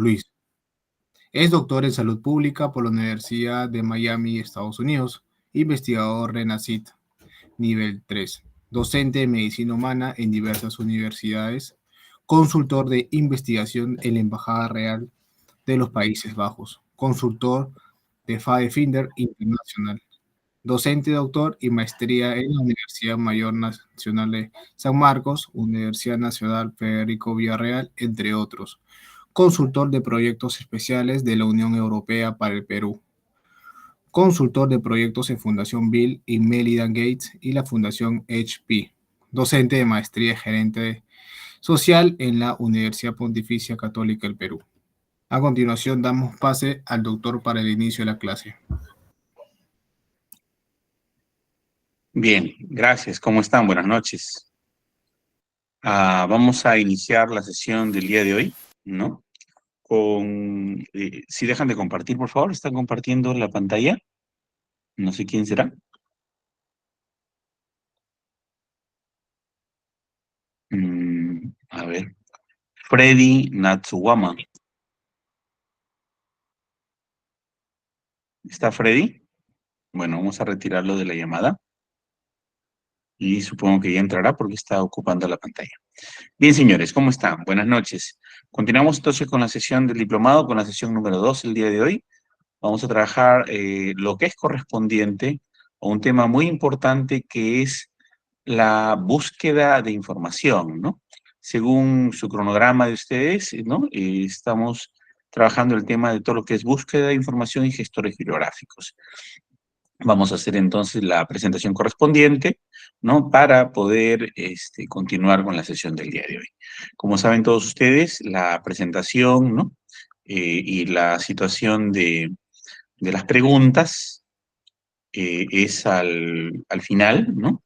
Luis. Es doctor en salud pública por la Universidad de Miami, Estados Unidos. Investigador RENACIT, nivel 3. Docente de medicina humana en diversas universidades. Consultor de investigación en la Embajada Real de los Países Bajos. Consultor de FADEFINDER Internacional. Docente, doctor y maestría en la Universidad Mayor Nacional de San Marcos, Universidad Nacional Federico Villarreal, entre otros. Consultor de proyectos especiales de la Unión Europea para el Perú. Consultor de proyectos en Fundación Bill y Melinda Gates y la Fundación HP. Docente de maestría y gerente social en la Universidad Pontificia Católica del Perú. A continuación damos pase al doctor para el inicio de la clase. Bien, gracias. ¿Cómo están? Buenas noches. Vamos a iniciar la sesión del día de hoy, ¿no? Si dejan de compartir, por favor. ¿Están compartiendo la pantalla? No sé quién será. A ver. Freddy Natsuwama. ¿Está Freddy? Bueno, vamos a retirarlo de la llamada. Y supongo que ya entrará porque está ocupando la pantalla. Bien, señores, ¿cómo están? Buenas noches. Continuamos entonces con la sesión del diplomado, con la sesión número 2 el día de hoy. Vamos a trabajar lo que es correspondiente a un tema muy importante que es la búsqueda de información, ¿no? Según su cronograma de ustedes, ¿no? Estamos trabajando el tema de todo lo que es búsqueda de información y gestores bibliográficos. Vamos a hacer entonces la presentación correspondiente, ¿no? Para poder continuar con la sesión del día de hoy. Como saben todos ustedes, la presentación, ¿no? Y la situación de las preguntas es al final, ¿no?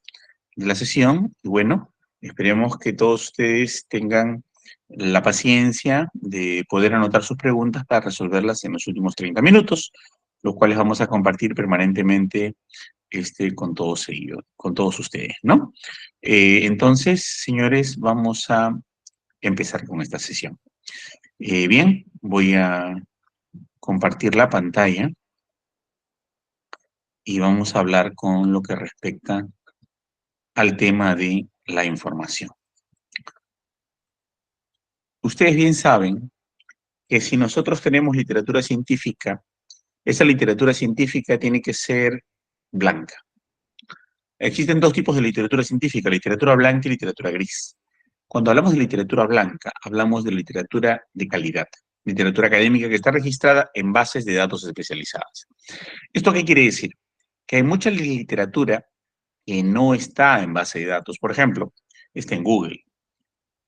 De la sesión. Y bueno, esperemos que todos ustedes tengan la paciencia de poder anotar sus preguntas para resolverlas en los últimos 30 minutos, los cuales vamos a compartir permanentemente con todos ustedes, ¿no? Entonces, señores, vamos a empezar con esta sesión. Bien, voy a compartir la pantalla y vamos a hablar con lo que respecta al tema de la información. Ustedes bien saben que si nosotros tenemos literatura científica, esa literatura científica tiene que ser blanca. Existen dos tipos de literatura científica, literatura blanca y literatura gris. Cuando hablamos de literatura blanca, hablamos de literatura de calidad, literatura académica que está registrada en bases de datos especializadas. ¿Esto qué quiere decir? Que hay mucha literatura que no está en base de datos. Por ejemplo, está en Google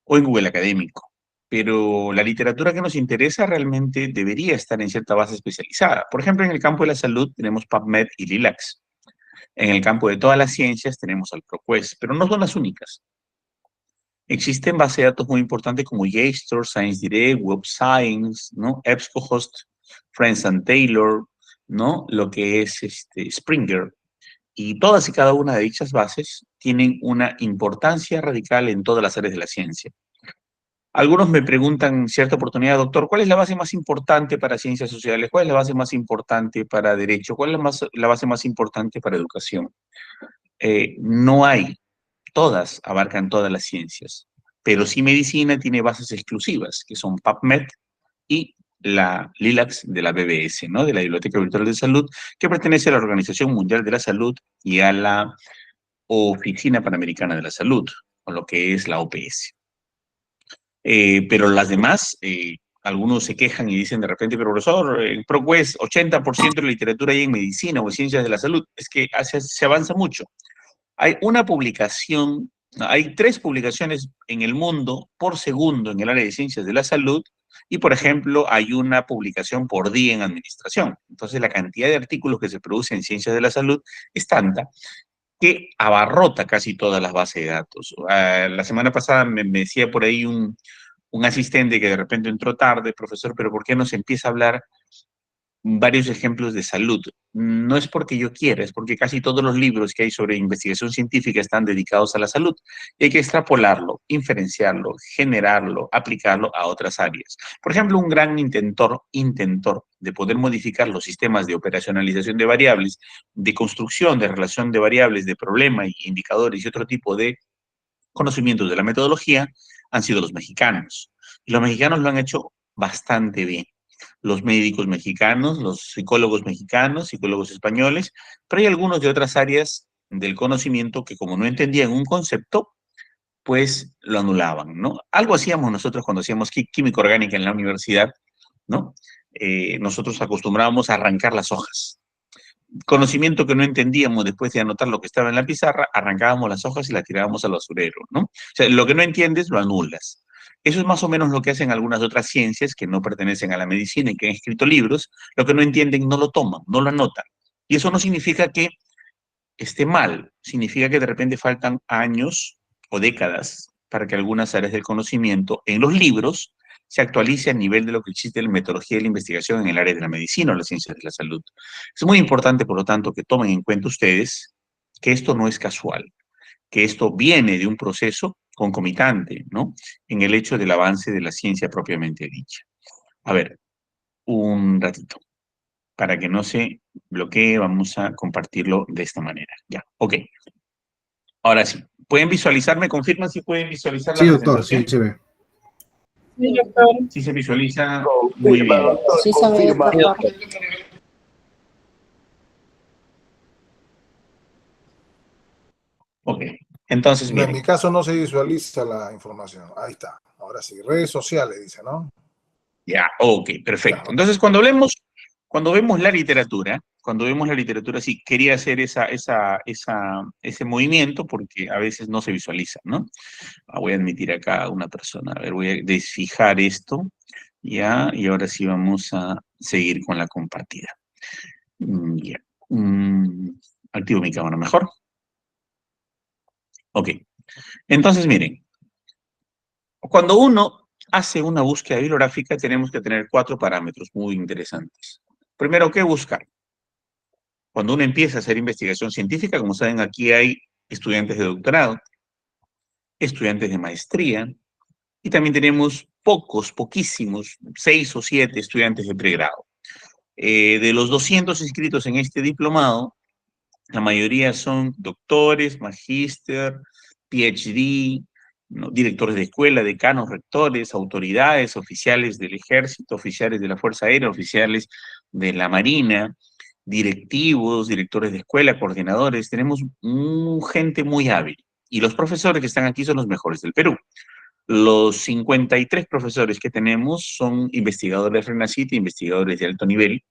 o en Google Académico. Pero la literatura que nos interesa realmente debería estar en cierta base especializada. Por ejemplo, en el campo de la salud tenemos PubMed y LILACS. En el campo de todas las ciencias tenemos al ProQuest, pero no son las únicas. Existen bases de datos muy importantes como JSTOR, ScienceDirect, Web Science, ¿no? EBSCOhost, Friends and Taylor, ¿no? Lo que es Springer. Y todas y cada una de dichas bases tienen una importancia radical en todas las áreas de la ciencia. Algunos me preguntan en cierta oportunidad, doctor, ¿cuál es la base más importante para ciencias sociales? ¿Cuál es la base más importante para derecho? ¿Cuál es la base más importante para educación? No hay. Todas abarcan todas las ciencias. Pero sí medicina tiene bases exclusivas, que son PubMed y la LILACS de la BBS, ¿no? De la Biblioteca Virtual de Salud, que pertenece a la Organización Mundial de la Salud y a la Oficina Panamericana de la Salud, o lo que es la OPS. Pero las demás, algunos se quejan y dicen de repente, pero profesor, en ProQuest, 80% de literatura hay en medicina o en ciencias de la salud. Es que se avanza mucho. Hay una publicación, hay 3 publicaciones en el mundo por segundo en el área de ciencias de la salud y, por ejemplo, hay una publicación por día en administración. Entonces, la cantidad de artículos que se producen en ciencias de la salud es tanta que abarrota casi todas las bases de datos. La semana pasada me decía por ahí un asistente que de repente entró tarde, profesor, pero ¿por qué no se empieza a hablar varios ejemplos de salud. No es porque yo quiera, es porque casi todos los libros que hay sobre investigación científica están dedicados a la salud. Y hay que extrapolarlo, inferenciarlo, generarlo, aplicarlo a otras áreas. Por ejemplo, un gran intentor de poder modificar los sistemas de operacionalización de variables, de construcción, de relación de variables, de problema y indicadores y otro tipo de conocimientos de la metodología han sido los mexicanos. Y los mexicanos lo han hecho bastante bien. Los médicos mexicanos, los psicólogos mexicanos, psicólogos españoles, pero hay algunos de otras áreas del conocimiento que como no entendían un concepto, pues lo anulaban, ¿no? Algo hacíamos nosotros cuando hacíamos química orgánica en la universidad, ¿no? Nosotros acostumbrábamos a arrancar las hojas. Conocimiento que no entendíamos después de anotar lo que estaba en la pizarra, arrancábamos las hojas y las tirábamos al basurero, ¿no? O sea, lo que no entiendes lo anulas. Eso es más o menos lo que hacen algunas otras ciencias que no pertenecen a la medicina y que han escrito libros. Lo que no entienden no lo toman, no lo anotan. Y eso no significa que esté mal, significa que de repente faltan años o décadas para que algunas áreas del conocimiento en los libros se actualice a nivel de lo que existe en la metodología de la investigación en el área de la medicina o las ciencias de la salud. Es muy importante, por lo tanto, que tomen en cuenta ustedes que esto no es casual, que esto viene de un proceso concomitante, ¿no? En el hecho del avance de la ciencia propiamente dicha. A ver, un ratito. Para que no se bloquee, vamos a compartirlo de esta manera. Ya, ok. Ahora sí. ¿Pueden visualizar? ¿Me confirman si pueden visualizar la Sí, doctor, sí presentación? se ve. Sí, doctor. Sí se visualiza muy bien. Sí, se ve, doctor. Ok. Entonces, No, en miren. mi caso no se visualiza la información. Ahí está. Ahora sí, redes sociales, dice, ¿no? Ya, ok, perfecto. Ya. Entonces, cuando vemos la literatura, sí, quería hacer ese movimiento porque a veces no se visualiza, ¿no? Voy a admitir acá a una persona. A ver, voy a desfijar esto, ya, y ahora sí vamos a seguir con la compartida. Ya. Activo mi cámara mejor. Ok. Entonces, miren, cuando uno hace una búsqueda bibliográfica, tenemos que tener 4 parámetros muy interesantes. Primero, ¿qué buscar? Cuando uno empieza a hacer investigación científica, como saben, aquí hay estudiantes de doctorado, estudiantes de maestría, y también tenemos poquísimos, 6 o 7 estudiantes de pregrado. De los 200 inscritos en este diplomado, la mayoría son doctores, magíster, PhD, ¿no? Directores de escuela, decanos, rectores, autoridades, oficiales del ejército, oficiales de la Fuerza Aérea, oficiales de la Marina, directivos, directores de escuela, coordinadores. Tenemos gente muy hábil. Y los profesores que están aquí son los mejores del Perú. Los 53 profesores que tenemos son investigadores RENACIT, investigadores de alto nivel,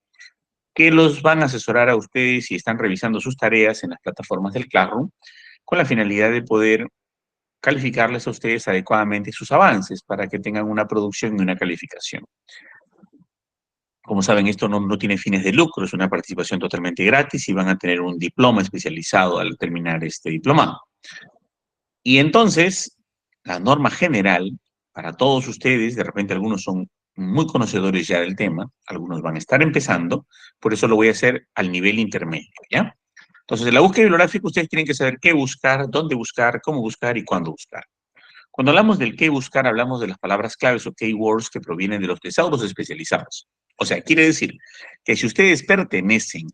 que los van a asesorar a ustedes si están revisando sus tareas en las plataformas del Classroom, con la finalidad de poder calificarles a ustedes adecuadamente sus avances para que tengan una producción y una calificación. Como saben, esto no tiene fines de lucro, es una participación totalmente gratis y van a tener un diploma especializado al terminar este diplomado. Y entonces, la norma general para todos ustedes, de repente algunos son muy conocedores ya del tema, algunos van a estar empezando, por eso lo voy a hacer al nivel intermedio, ¿ya? Entonces, en la búsqueda bibliográfica ustedes tienen que saber qué buscar, dónde buscar, cómo buscar y cuándo buscar. Cuando hablamos del qué buscar, hablamos de las palabras claves o keywords que provienen de los tesauros especializados. O sea, quiere decir que si ustedes pertenecen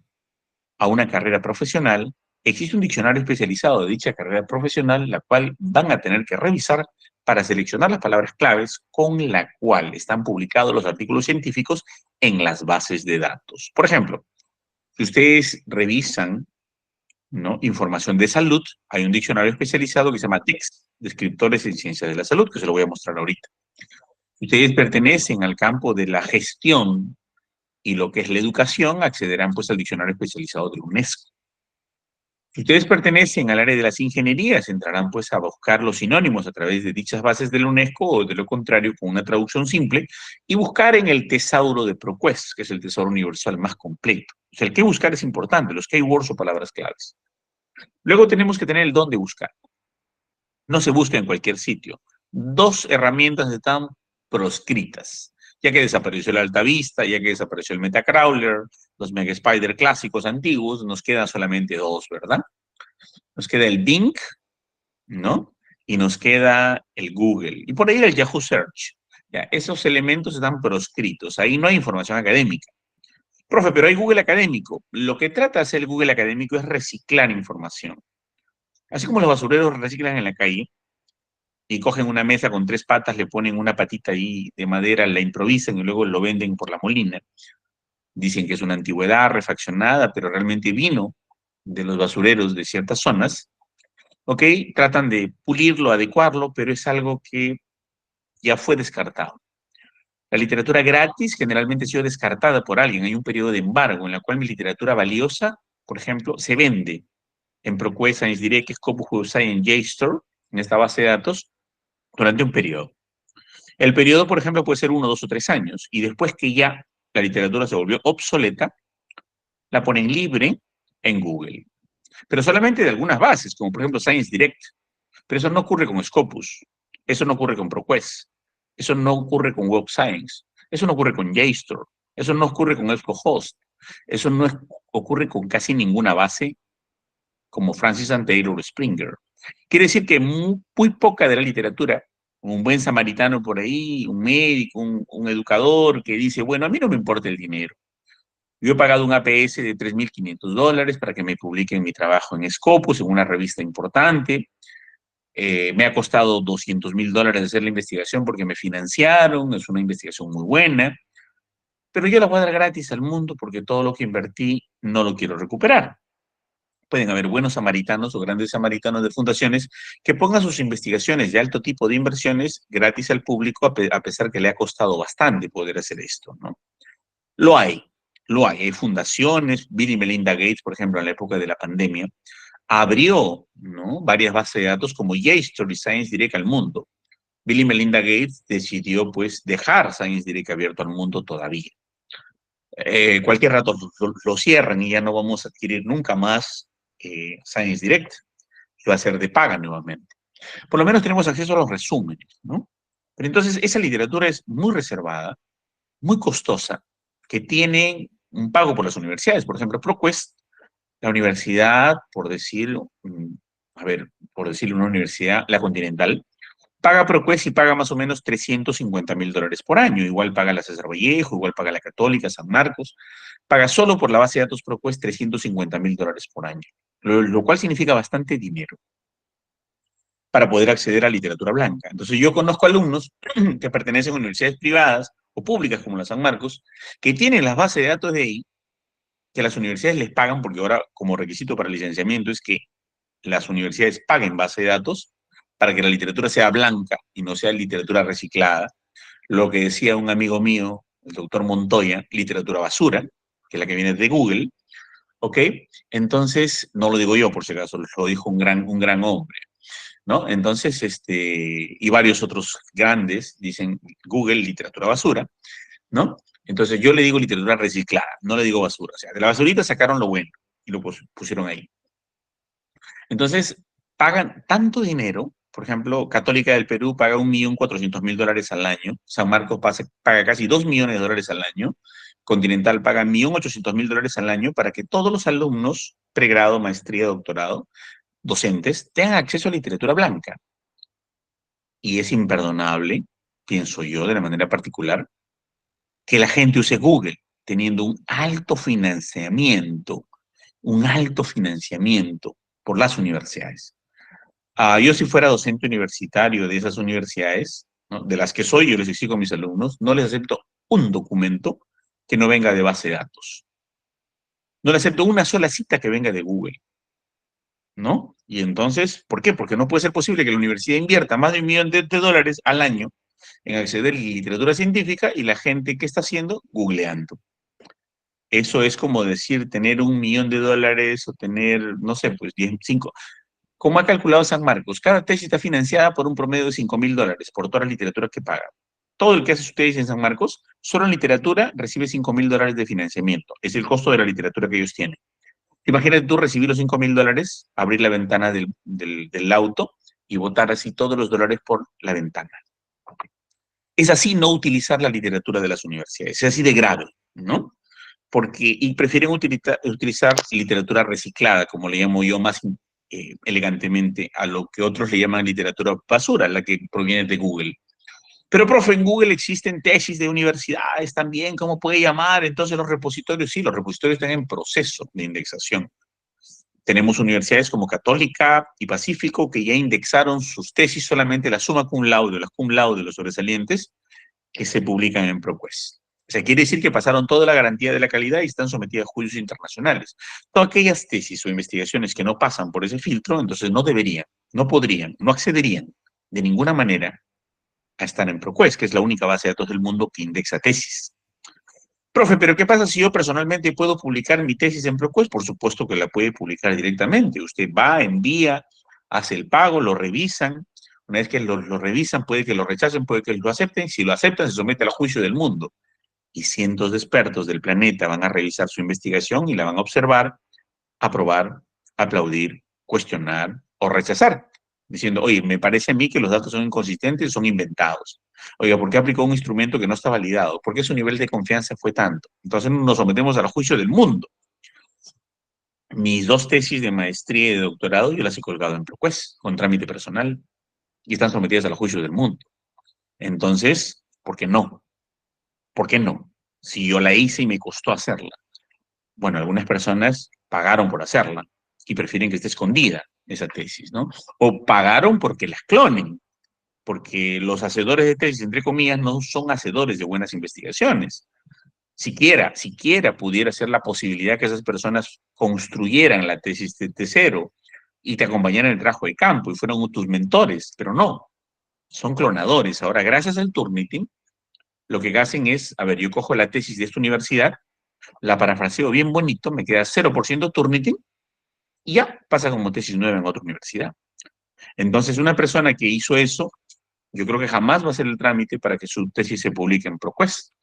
a una carrera profesional, existe un diccionario especializado de dicha carrera profesional, la cual van a tener que revisar para seleccionar las palabras claves con la cual están publicados los artículos científicos en las bases de datos. Por ejemplo, si ustedes revisan, ¿no?, información de salud, hay un diccionario especializado que se llama DICS, Descriptores en Ciencias de la Salud, que se lo voy a mostrar ahorita. Si ustedes pertenecen al campo de la gestión y lo que es la educación, accederán pues al diccionario especializado de la UNESCO. Si ustedes pertenecen al área de las ingenierías, entrarán pues a buscar los sinónimos a través de dichas bases de la UNESCO o de lo contrario con una traducción simple y buscar en el tesauro de ProQuest, que es el tesoro universal más completo. O sea, el qué buscar es importante, los keywords o palabras claves. Luego tenemos que tener el dónde buscar. No se busca en cualquier sitio. 2 herramientas están proscritas. Ya que desapareció el Altavista, ya que desapareció el Metacrawler, los Mega Spider clásicos antiguos, nos quedan solamente dos, ¿verdad? Nos queda el Bing, ¿no? Y nos queda el Google. Y por ahí el Yahoo Search. Ya, esos elementos están proscritos. Ahí no hay información académica. Profe, pero hay Google académico. Lo que trata de hacer el Google académico es reciclar información. Así como los basureros reciclan en la calle y cogen una mesa con 3 patas, le ponen una patita ahí de madera, la improvisan y luego lo venden por la molina. Dicen que es una antigüedad refaccionada, pero realmente vino de los basureros de ciertas zonas. ¿Ok? Tratan de pulirlo, adecuarlo, pero es algo que ya fue descartado. La literatura gratis generalmente ha sido descartada por alguien. Hay un periodo de embargo en el cual mi literatura valiosa, por ejemplo, se vende en ProQuest, ScienceDirect, Scopus Web of Science, JSTOR, en esta base de datos, durante un periodo. El periodo, por ejemplo, puede ser 1, 2 o 3 años, y después que ya la literatura se volvió obsoleta, la ponen libre en Google. Pero solamente de algunas bases, como por ejemplo ScienceDirect. Pero eso no ocurre con Scopus, eso no ocurre con ProQuest, eso no ocurre con Web Science, eso no ocurre con JSTOR, eso no ocurre con EBSCOhost, eso no ocurre con casi ninguna base como Francis and Taylor Springer. Quiere decir que muy poca de la literatura, un buen samaritano por ahí, un médico, un educador que dice, bueno, a mí no me importa el dinero. Yo he pagado un APS de $3.500 para que me publiquen mi trabajo en Scopus, en una revista importante. Me ha costado $200.000 hacer la investigación porque me financiaron, es una investigación muy buena, pero yo la voy a dar gratis al mundo porque todo lo que invertí no lo quiero recuperar. Pueden haber buenos samaritanos o grandes samaritanos de fundaciones que pongan sus investigaciones de alto tipo de inversiones gratis al público, a pesar que le ha costado bastante poder hacer esto, ¿no? Lo hay, lo hay. Hay fundaciones, Bill y Melinda Gates, por ejemplo, en la época de la pandemia, abrió, ¿no?, varias bases de datos como JSTOR y ScienceDirect al mundo. Bill y Melinda Gates decidió, pues, dejar ScienceDirect abierto al mundo todavía. Cualquier rato lo cierran y ya no vamos a adquirir nunca más ScienceDirect. Va a ser de paga nuevamente. Por lo menos tenemos acceso a los resúmenes, ¿no? Pero entonces esa literatura es muy reservada, muy costosa, que tiene un pago por las universidades. Por ejemplo, ProQuest, la universidad, por decir, por decirlo, una universidad, la Continental, paga ProQuest y paga más o menos $350.000 por año. Igual paga la César Vallejo, igual paga la Católica, San Marcos. Paga solo por la base de datos ProQuest $350.000 por año, lo cual significa bastante dinero para poder acceder a literatura blanca. Entonces yo conozco alumnos que pertenecen a universidades privadas o públicas como la San Marcos, que tienen las bases de datos de ahí, que las universidades les pagan, porque ahora como requisito para el licenciamiento es que las universidades paguen base de datos para que la literatura sea blanca y no sea literatura reciclada. Lo que decía un amigo mío, el doctor Montoya, literatura basura, que es la que viene de Google, ¿ok? Entonces, no lo digo yo por si acaso, lo dijo un gran hombre, ¿no? Entonces, y varios otros grandes dicen Google, literatura basura, ¿no? Entonces yo le digo literatura reciclada, no le digo basura. O sea, de la basurita sacaron lo bueno y lo pusieron ahí. Entonces, pagan tanto dinero, por ejemplo, Católica del Perú paga $1.400.000 al año, San Marcos paga casi $2 millones al año, Continental paga $1.800.000 al año para que todos los alumnos, pregrado, maestría, doctorado, docentes, tengan acceso a literatura blanca. Y es imperdonable, pienso yo, de la manera particular, que la gente use Google teniendo un alto financiamiento por las universidades. Yo si fuera docente universitario de esas universidades, ¿no?, de las que soy, yo les exijo a mis alumnos, no les acepto un documento que no venga de base de datos. No les acepto una sola cita que venga de Google, ¿no? Y entonces, ¿por qué? Porque no puede ser posible que la universidad invierta más de $1 millón al año en acceder a literatura científica y la gente, ¿qué está haciendo? Googleando. Eso es como decir tener $1 millón o tener, no sé, pues 5. ¿Cómo ha calculado San Marcos? Cada tesis está financiada por un promedio de $5.000 por toda la literatura que paga. Todo el que hace su tesis en San Marcos, solo en literatura, recibe $5.000 de financiamiento. Es el costo de la literatura que ellos tienen. Imagínate tú recibir los $5.000, abrir la ventana del auto y botar así todos los dólares por la ventana. Es así no utilizar la literatura de las universidades, es así de grave, ¿no? Y prefieren utilizar literatura reciclada, como le llamo yo más elegantemente, a lo que otros le llaman literatura basura, la que proviene de Google. Pero, profe, en Google existen tesis de universidades también, ¿cómo puede llamar? Entonces los repositorios, sí, los repositorios están en proceso de indexación. Tenemos universidades como Católica y Pacífico que ya indexaron sus tesis, solamente la summa cum laude, las cum laude, los sobresalientes, que se publican en ProQuest. O sea, quiere decir que pasaron toda la garantía de la calidad y están sometidas a juicios internacionales. Todas aquellas tesis o investigaciones que no pasan por ese filtro, entonces no deberían, no podrían, no accederían de ninguna manera a estar en ProQuest, que es la única base de datos del mundo que indexa tesis. Profe, pero ¿qué pasa si yo personalmente puedo publicar mi tesis en ProQuest? Por supuesto que la puede publicar directamente. Usted va, envía, hace el pago, lo revisan. Una vez que lo revisan, puede que lo rechacen, puede que lo acepten. Si lo aceptan, se somete al juicio del mundo. Y cientos de expertos del planeta van a revisar su investigación y la van a observar, aprobar, aplaudir, cuestionar o rechazar, diciendo, oye, me parece a mí que los datos son inconsistentes, son inventados. Oiga, ¿por qué aplicó un instrumento que no está validado? ¿Por qué su nivel de confianza fue tanto? Entonces nos sometemos al juicio del mundo. Mis dos tesis de maestría y de doctorado yo las he colgado en ProQuest con trámite personal y están sometidas al juicio del mundo. Entonces, ¿por qué no? ¿Por qué no? Si yo la hice y me costó hacerla. Bueno, algunas personas pagaron por hacerla y prefieren que esté escondida esa tesis, ¿no? O pagaron porque las clonen, porque los hacedores de tesis, entre comillas, no son hacedores de buenas investigaciones. Siquiera pudiera ser la posibilidad que esas personas construyeran la tesis de cero y te acompañaran en el trabajo de campo y fueron tus mentores, pero no, son clonadores. Ahora, gracias al Turnitin, lo que hacen es, a ver, yo cojo la tesis de esta universidad, la parafraseo bien bonito, me queda 0% Turnitin y ya pasa como tesis nueva en otra universidad. Entonces, una persona que hizo eso, yo creo que jamás va a hacer el trámite para que su tesis se publique en ProQuest.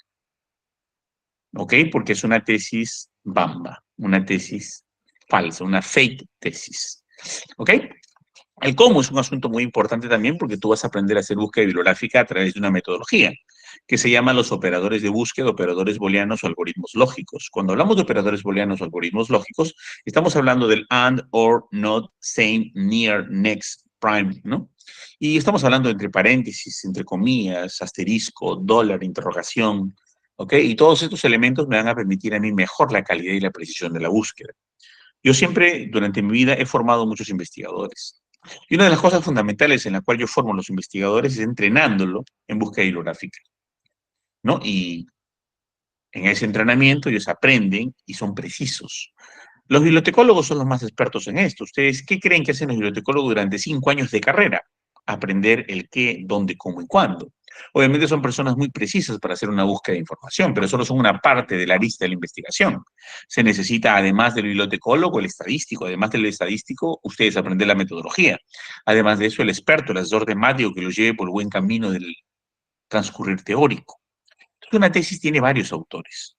¿Ok? Porque es una tesis bamba, una tesis falsa, una fake tesis. ¿Ok? El cómo es un asunto muy importante también porque tú vas a aprender a hacer búsqueda bibliográfica a través de una metodología que se llama los operadores de búsqueda, operadores booleanos o algoritmos lógicos. Cuando hablamos de operadores booleanos o algoritmos lógicos, estamos hablando del and, or, not, same, near, next, prime, ¿no? Y estamos hablando entre paréntesis, entre comillas, asterisco, dólar, interrogación, ¿ok? Y todos estos elementos me van a permitir a mí mejor la calidad y la precisión de la búsqueda. Yo siempre, durante mi vida, he formado muchos investigadores. Y una de las cosas fundamentales en la cual yo formo a los investigadores es entrenándolo en búsqueda bibliográfica, ¿no? Y en ese entrenamiento ellos aprenden y son precisos. Los bibliotecólogos son los más expertos en esto. ¿Ustedes qué creen que hacen los bibliotecólogos durante 5 años de carrera? Aprender el qué, dónde, cómo y cuándo. Obviamente son personas muy precisas para hacer una búsqueda de información, pero solo son una parte de la lista de la investigación. Se necesita, además del bibliotecólogo, el estadístico. Además del estadístico, ustedes aprenden la metodología. Además de eso, el experto, el asesor temático que los lleve por el buen camino del transcurrir teórico. Entonces, una tesis tiene varios autores.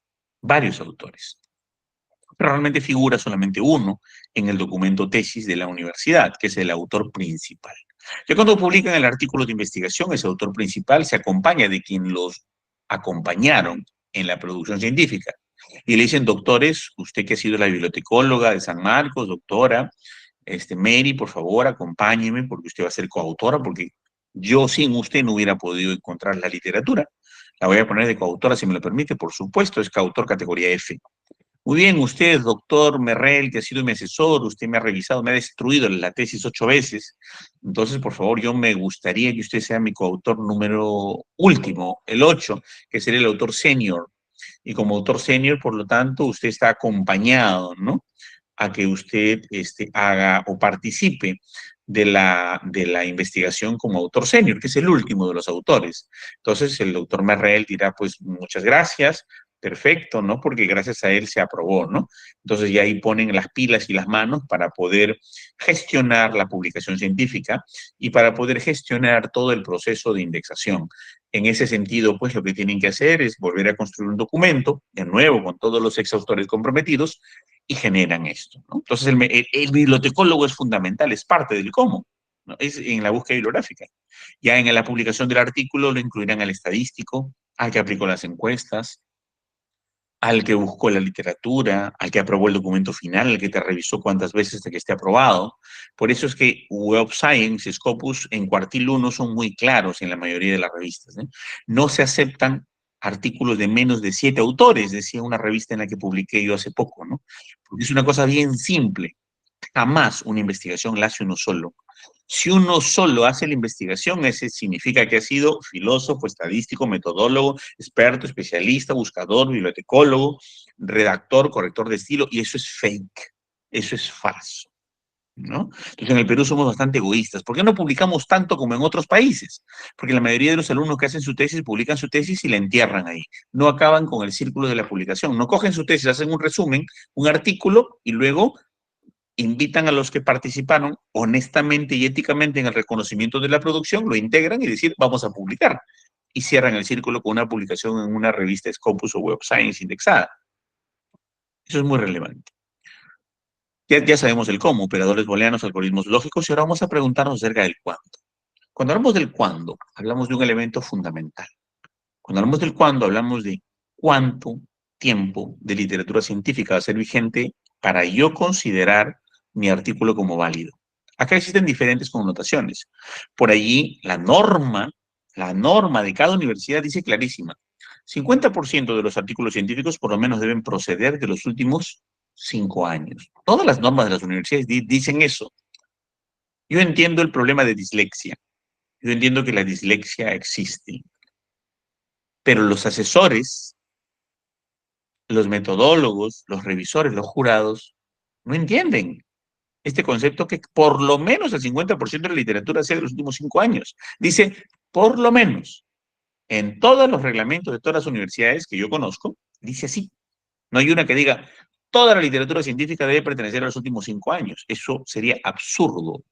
Pero realmente figura solamente uno en el documento tesis de la universidad, que es el autor principal. Ya cuando publican el artículo de investigación, ese autor principal se acompaña de quien los acompañaron en la producción científica. Y le dicen, doctores, usted que ha sido la bibliotecóloga de San Marcos, doctora, Mary, por favor, acompáñeme, porque usted va a ser coautora, porque yo sin usted no hubiera podido encontrar la literatura. La voy a poner de coautora, si me lo permite, por supuesto, es coautor categoría F. Muy bien, usted, doctor Merrell, que ha sido mi asesor, usted me ha revisado, me ha destruido la tesis 8 veces. Entonces, por favor, yo me gustaría que usted sea mi coautor número último, el 8, que sería el autor senior. Y como autor senior, por lo tanto, usted está acompañado, ¿no? A que usted haga o participe de la investigación como autor senior, que es el último de los autores. Entonces, el doctor Merrell dirá, pues, muchas gracias, perfecto, ¿no? Porque gracias a él se aprobó, ¿no? Entonces ya ahí ponen las pilas y las manos para poder gestionar la publicación científica y para poder gestionar todo el proceso de indexación. En ese sentido, pues lo que tienen que hacer es volver a construir un documento, de nuevo, con todos los exautores comprometidos, y generan esto, ¿no? Entonces el bibliotecólogo es fundamental, es parte del cómo, ¿no? Es en la búsqueda bibliográfica. Ya en la publicación del artículo lo incluirán al estadístico, al que aplicó las encuestas, al que buscó la literatura, al que aprobó el documento final, al que te revisó cuántas veces hasta que esté aprobado. Por eso es que Web of Science y Scopus en cuartil 1 son muy claros en la mayoría de las revistas, ¿eh? No se aceptan artículos de menos de 7 autores, decía una revista en la que publiqué yo hace poco, ¿no? Porque es una cosa bien simple. Jamás una investigación la hace uno solo. Si uno solo hace la investigación, ese significa que ha sido filósofo, estadístico, metodólogo, experto, especialista, buscador, bibliotecólogo, redactor, corrector de estilo, y eso es fake, eso es falso, ¿no? Entonces, en el Perú somos bastante egoístas. ¿Por qué no publicamos tanto como en otros países? Porque la mayoría de los alumnos que hacen su tesis publican su tesis y la entierran ahí. No acaban con el círculo de la publicación. No cogen su tesis, hacen un resumen, un artículo, y luego invitan a los que participaron honestamente y éticamente en el reconocimiento de la producción, lo integran y decir, vamos a publicar. Y cierran el círculo con una publicación en una revista Scopus o Web of Science indexada. Eso es muy relevante. Ya sabemos el cómo, operadores booleanos, algoritmos lógicos, y ahora vamos a preguntarnos acerca del cuándo. Cuando hablamos del cuándo, hablamos de un elemento fundamental. Cuando hablamos del cuándo, hablamos de cuánto tiempo de literatura científica va a ser vigente para yo considerar mi artículo como válido. Acá existen diferentes connotaciones. Por allí, la norma de cada universidad dice clarísima, 50% de los artículos científicos por lo menos deben proceder de los últimos 5 años. Todas las normas de las universidades dicen eso. Yo entiendo el problema de dislexia. Yo entiendo que la dislexia existe. Pero los asesores, los metodólogos, los revisores, los jurados, no entienden este concepto que por lo menos el 50% de la literatura sea de los últimos 5 años. Dice, por lo menos, en todos los reglamentos de todas las universidades que yo conozco, dice así. No hay una que diga, toda la literatura científica debe pertenecer a los últimos 5 años. Eso sería absurdo.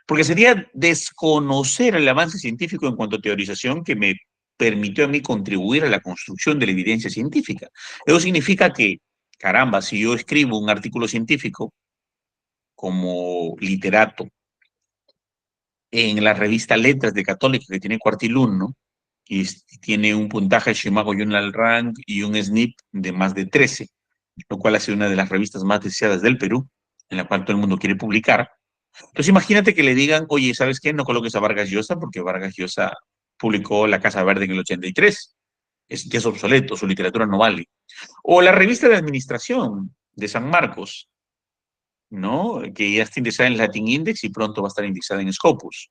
Porque sería desconocer el avance científico en cuanto a teorización que me permitió a mí contribuir a la construcción de la evidencia científica. Eso significa que, caramba, si yo escribo un artículo científico como literato en la revista Letras de Católica, que tiene cuartil 1, y tiene un puntaje Shimago Journal Rank y un SNP de más de 13, lo cual hace una de las revistas más deseadas del Perú, en la cual todo el mundo quiere publicar. Entonces imagínate que le digan, oye, ¿sabes qué? No coloques a Vargas Llosa porque Vargas Llosa publicó La Casa Verde en el 83. Ya es obsoleto, su literatura no vale. O la revista de administración de San Marcos, ¿no? Que ya está indexada en Latin Index y pronto va a estar indexada en Scopus,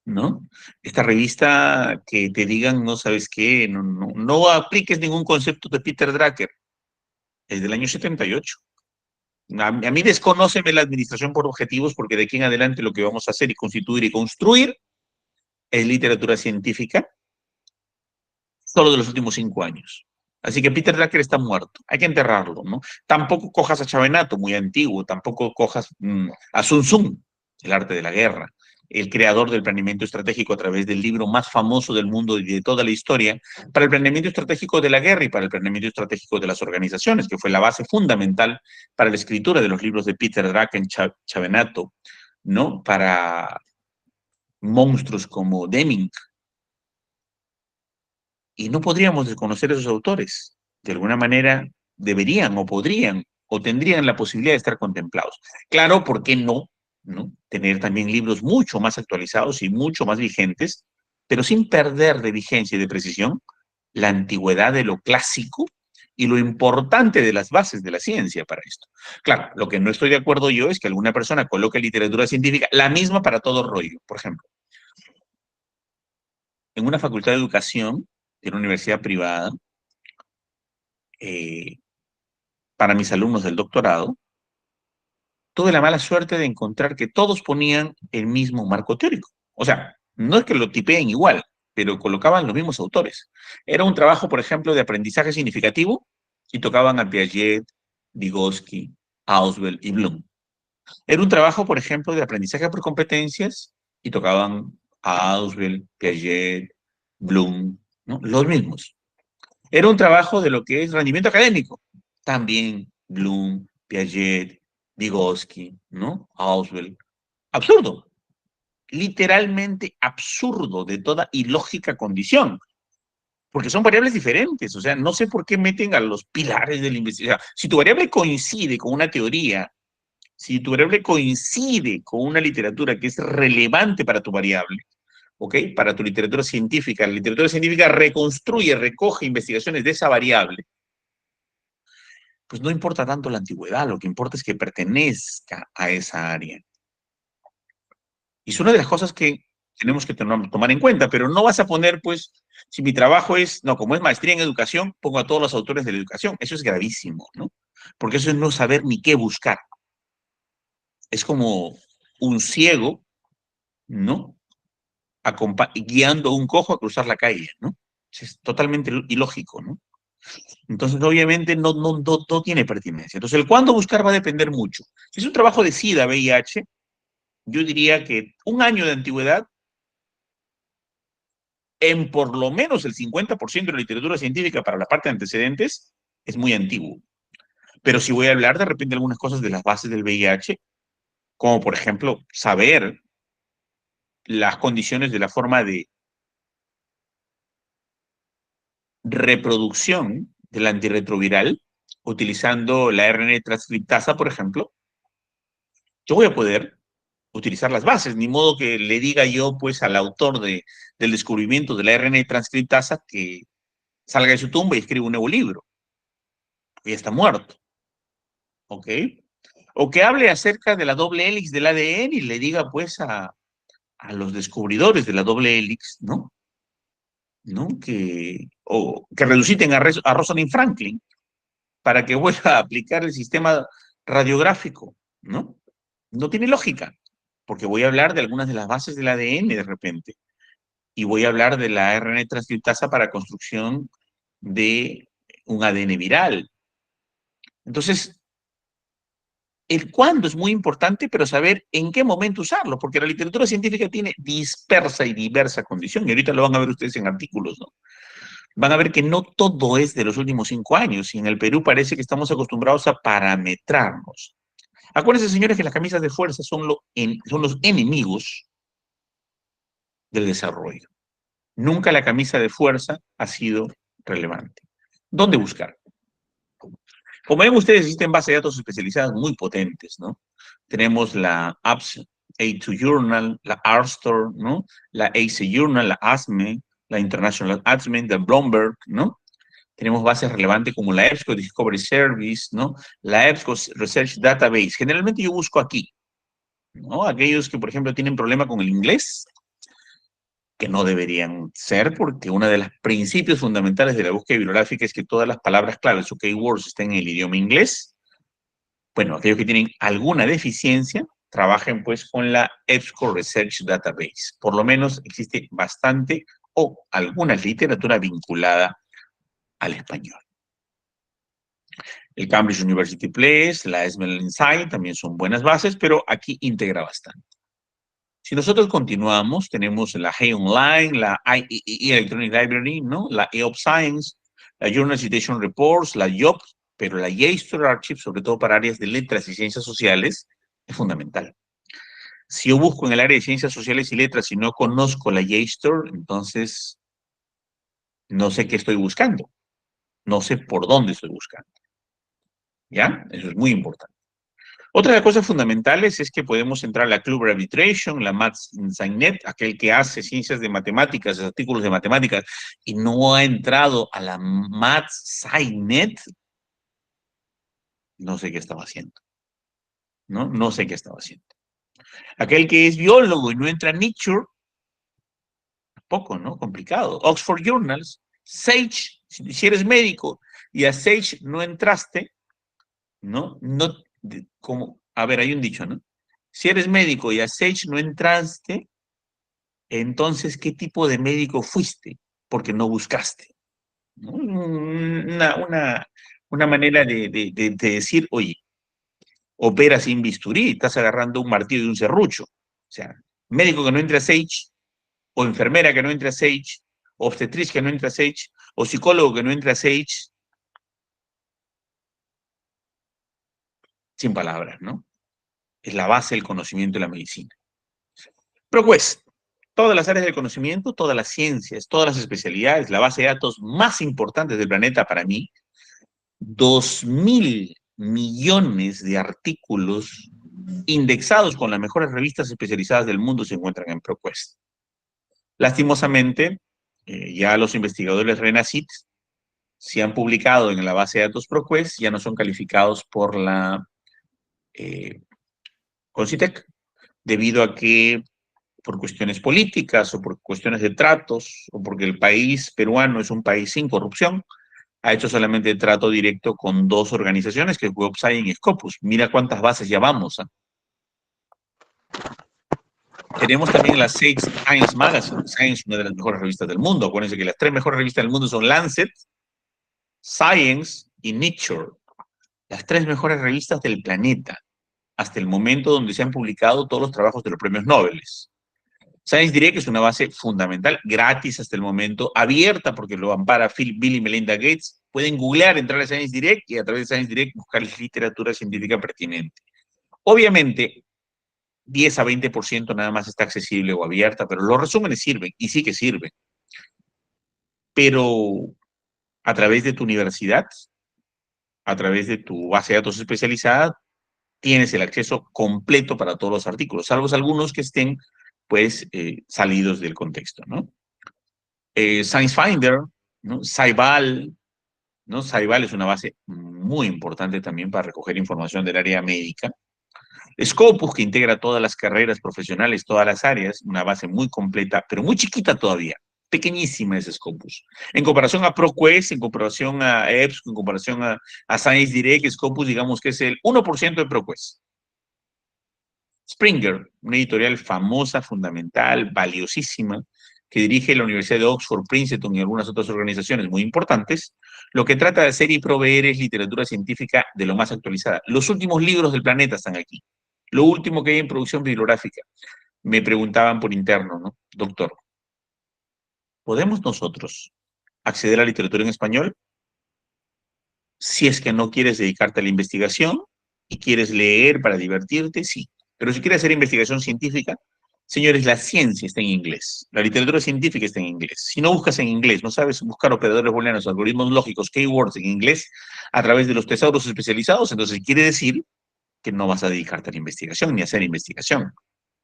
¿no? Esta revista que te digan, no sabes qué, no apliques ningún concepto de Peter Drucker, es del año 78. A mí desconóceme la administración por objetivos porque de aquí en adelante lo que vamos a hacer y constituir y construir es literatura científica solo de los últimos 5 años. Así que Peter Drucker está muerto, hay que enterrarlo, ¿no? Tampoco cojas a Chavenato, muy antiguo, tampoco cojas a Sun Tzu, el arte de la guerra, el creador del planeamiento estratégico a través del libro más famoso del mundo y de toda la historia, para el planeamiento estratégico de la guerra y para el planeamiento estratégico de las organizaciones, que fue la base fundamental para la escritura de los libros de Peter Drucker, Chavenato, ¿no? Para monstruos como Deming. Y no podríamos desconocer a esos autores. De alguna manera deberían o podrían o tendrían la posibilidad de estar contemplados. Claro, ¿por qué no? ¿No? Tener también libros mucho más actualizados y mucho más vigentes, pero sin perder de vigencia y de precisión la antigüedad de lo clásico y lo importante de las bases de la ciencia para esto. Claro, lo que no estoy de acuerdo yo es que alguna persona coloque literatura científica, la misma para todo rollo. Por ejemplo, en una facultad de educación de una universidad privada, para mis alumnos del doctorado, tuve la mala suerte de encontrar que todos ponían el mismo marco teórico. O sea, no es que lo tipeen igual, pero colocaban los mismos autores. Era un trabajo, por ejemplo, de aprendizaje significativo y tocaban a Piaget, Vygotsky, Ausubel y Bloom. Era un trabajo, por ejemplo, de aprendizaje por competencias y tocaban a Ausubel, Piaget, Bloom, ¿no? Los mismos. Era un trabajo de lo que es rendimiento académico. También Bloom, Piaget, Vygotsky, ¿no? Ausubel, Absurdo. Literalmente absurdo de toda ilógica condición. Porque son variables diferentes. O sea, no sé por qué meten a los pilares de la investigación. Si tu variable coincide con una teoría, si tu variable coincide con una literatura que es relevante para tu variable, ¿ok? Para tu literatura científica, la literatura científica reconstruye, recoge investigaciones de esa variable, pues no importa tanto la antigüedad, lo que importa es que pertenezca a esa área. Y es una de las cosas que tenemos que tomar en cuenta, pero no vas a poner, pues, si mi trabajo es, no, como es maestría en educación, pongo a todos los autores de la educación. Eso es gravísimo, ¿no? Porque eso es no saber ni qué buscar. Es como un ciego, ¿no? Guiando a un cojo a cruzar la calle, ¿no? Es totalmente ilógico, ¿no? Entonces, obviamente, no tiene pertinencia. Entonces, el cuándo buscar va a depender mucho. Si es un trabajo de SIDA, VIH, yo diría que un año de antigüedad en por lo menos el 50% de la literatura científica para la parte de antecedentes es muy antiguo. Pero si voy a hablar de repente algunas cosas de las bases del VIH, como por ejemplo saber las condiciones de la forma de reproducción del antirretroviral, utilizando la RNA transcriptasa, por ejemplo, yo voy a poder utilizar las bases, ni modo que le diga yo pues al autor del descubrimiento de la RNA transcriptasa que salga de su tumba y escriba un nuevo libro, porque ya está muerto, ¿ok? O que hable acerca de la doble hélice del ADN y le diga pues a los descubridores de la doble hélice, ¿no? ¿No? O que resuciten a Rosalind Franklin para que vuelva a aplicar el sistema radiográfico, ¿no? No tiene lógica, porque voy a hablar de algunas de las bases del ADN de repente, y voy a hablar de la RNA transcriptasa para construcción de un ADN viral. Entonces, el cuándo es muy importante, pero saber en qué momento usarlo, porque la literatura científica tiene dispersa y diversa condición, y ahorita lo van a ver ustedes en artículos, ¿no? Van a ver que no todo es de los últimos 5 años, y en el Perú parece que estamos acostumbrados a parametrarnos. Acuérdense, señores, que las camisas de fuerza son los enemigos del desarrollo. Nunca la camisa de fuerza ha sido relevante. ¿Dónde buscar? Como ven ustedes, existen bases de datos especializadas muy potentes, ¿no? Tenemos la APS A2 Journal, la RSTOR, ¿no? La ACE Journal, la ASME, la International ASME, la Bloomberg, ¿no? Tenemos bases relevantes como la EBSCO Discovery Service, ¿no? La EBSCO Research Database. Generalmente yo busco aquí, ¿no? Aquellos que, por ejemplo, tienen problema con el inglés, que no deberían ser, porque uno de los principios fundamentales de la búsqueda bibliográfica es que todas las palabras claves o keywords estén en el idioma inglés. Bueno, aquellos que tienen alguna deficiencia, trabajen pues con la EBSCO Research Database. Por lo menos existe bastante o alguna literatura vinculada al español. El Cambridge University Press, la Esmel Insight también son buenas bases, pero aquí integra bastante. Si nosotros continuamos, tenemos la Hay Online, la IEEE Electronic Library, ¿no? La EOP Science, la Journal Citation Reports, la IOP, pero la JSTOR Archive, sobre todo para áreas de letras y ciencias sociales, es fundamental. Si yo busco en el área de ciencias sociales y letras y no conozco la JSTOR, entonces no sé qué estoy buscando. No sé por dónde estoy buscando. ¿Ya? Eso es muy importante. Otra de las cosas fundamentales es que podemos entrar a la Club Arbitration, la MathSciNet, aquel que hace ciencias de matemáticas, artículos de matemáticas, y no ha entrado a la MathSciNet, no sé qué estaba haciendo. ¿No? No sé qué estaba haciendo. Aquel que es biólogo y no entra a Nature, poco, ¿no? Complicado. Oxford Journals, Sage, si eres médico y a Sage no entraste, ¿no? No, como, a ver, hay un dicho, ¿no? Si eres médico y a Sage no entraste, entonces, ¿qué tipo de médico fuiste? Porque no buscaste, ¿no? Una manera de decir, oye, opera sin bisturí, estás agarrando un martillo y un serrucho. O sea, médico que no entra a Sage, o enfermera que no entra a Sage, o obstetriz que no entra a Sage, o psicólogo que no entra a Sage, sin palabras, ¿no? Es la base del conocimiento de la medicina. ProQuest, todas las áreas del conocimiento, todas las ciencias, todas las especialidades, la base de datos más importante del planeta para mí, 2.000 millones de artículos indexados con las mejores revistas especializadas del mundo se encuentran en ProQuest. Lastimosamente, ya los investigadores Renacit, si han publicado en la base de datos ProQuest, ya no son calificados por la Concitec, debido a que por cuestiones políticas o por cuestiones de tratos o porque el país peruano es un país sin corrupción, ha hecho solamente trato directo con dos organizaciones, que es WebScience y Scopus. Mira cuántas bases ya vamos. Tenemos también la Science Magazine, Science, una de las mejores revistas del mundo. Acuérdense que las tres mejores revistas del mundo son Lancet, Science y Nature. Las tres mejores revistas del planeta, hasta el momento donde se han publicado todos los trabajos de los premios Nobel. Science Direct es una base fundamental, gratis hasta el momento, abierta porque lo ampara Bill y Melinda Gates. Pueden googlear, entrar a Science Direct y a través de Science Direct buscar literatura científica pertinente. Obviamente, 10 a 20% nada más está accesible o abierta, pero los resúmenes sirven, y sí que sirven. Pero a través de tu universidad, a través de tu base de datos especializada, tienes el acceso completo para todos los artículos, salvo algunos que estén, pues, salidos del contexto, ¿no? Science Finder, ¿no? Scival, ¿no? Scival es una base muy importante también para recoger información del área médica. Scopus, que integra todas las carreras profesionales, todas las áreas, una base muy completa, pero muy chiquita todavía. Pequeñísima es Scopus. En comparación a ProQuest, en comparación a EBSCO, en comparación a Science Direct, Scopus, digamos que es el 1% de ProQuest. Springer, una editorial famosa, fundamental, valiosísima, que dirige la Universidad de Oxford, Princeton y algunas otras organizaciones muy importantes, lo que trata de hacer y proveer es literatura científica de lo más actualizada. Los últimos libros del planeta están aquí. Lo último que hay en producción bibliográfica. Me preguntaban por interno, ¿no? Doctor, ¿podemos nosotros acceder a literatura en español? Si es que no quieres dedicarte a la investigación y quieres leer para divertirte, sí. Pero si quieres hacer investigación científica, señores, la ciencia está en inglés. La literatura científica está en inglés. Si no buscas en inglés, no sabes buscar operadores booleanos, algoritmos lógicos, keywords en inglés a través de los tesauros especializados, entonces quiere decir que no vas a dedicarte a la investigación, ni a hacer investigación,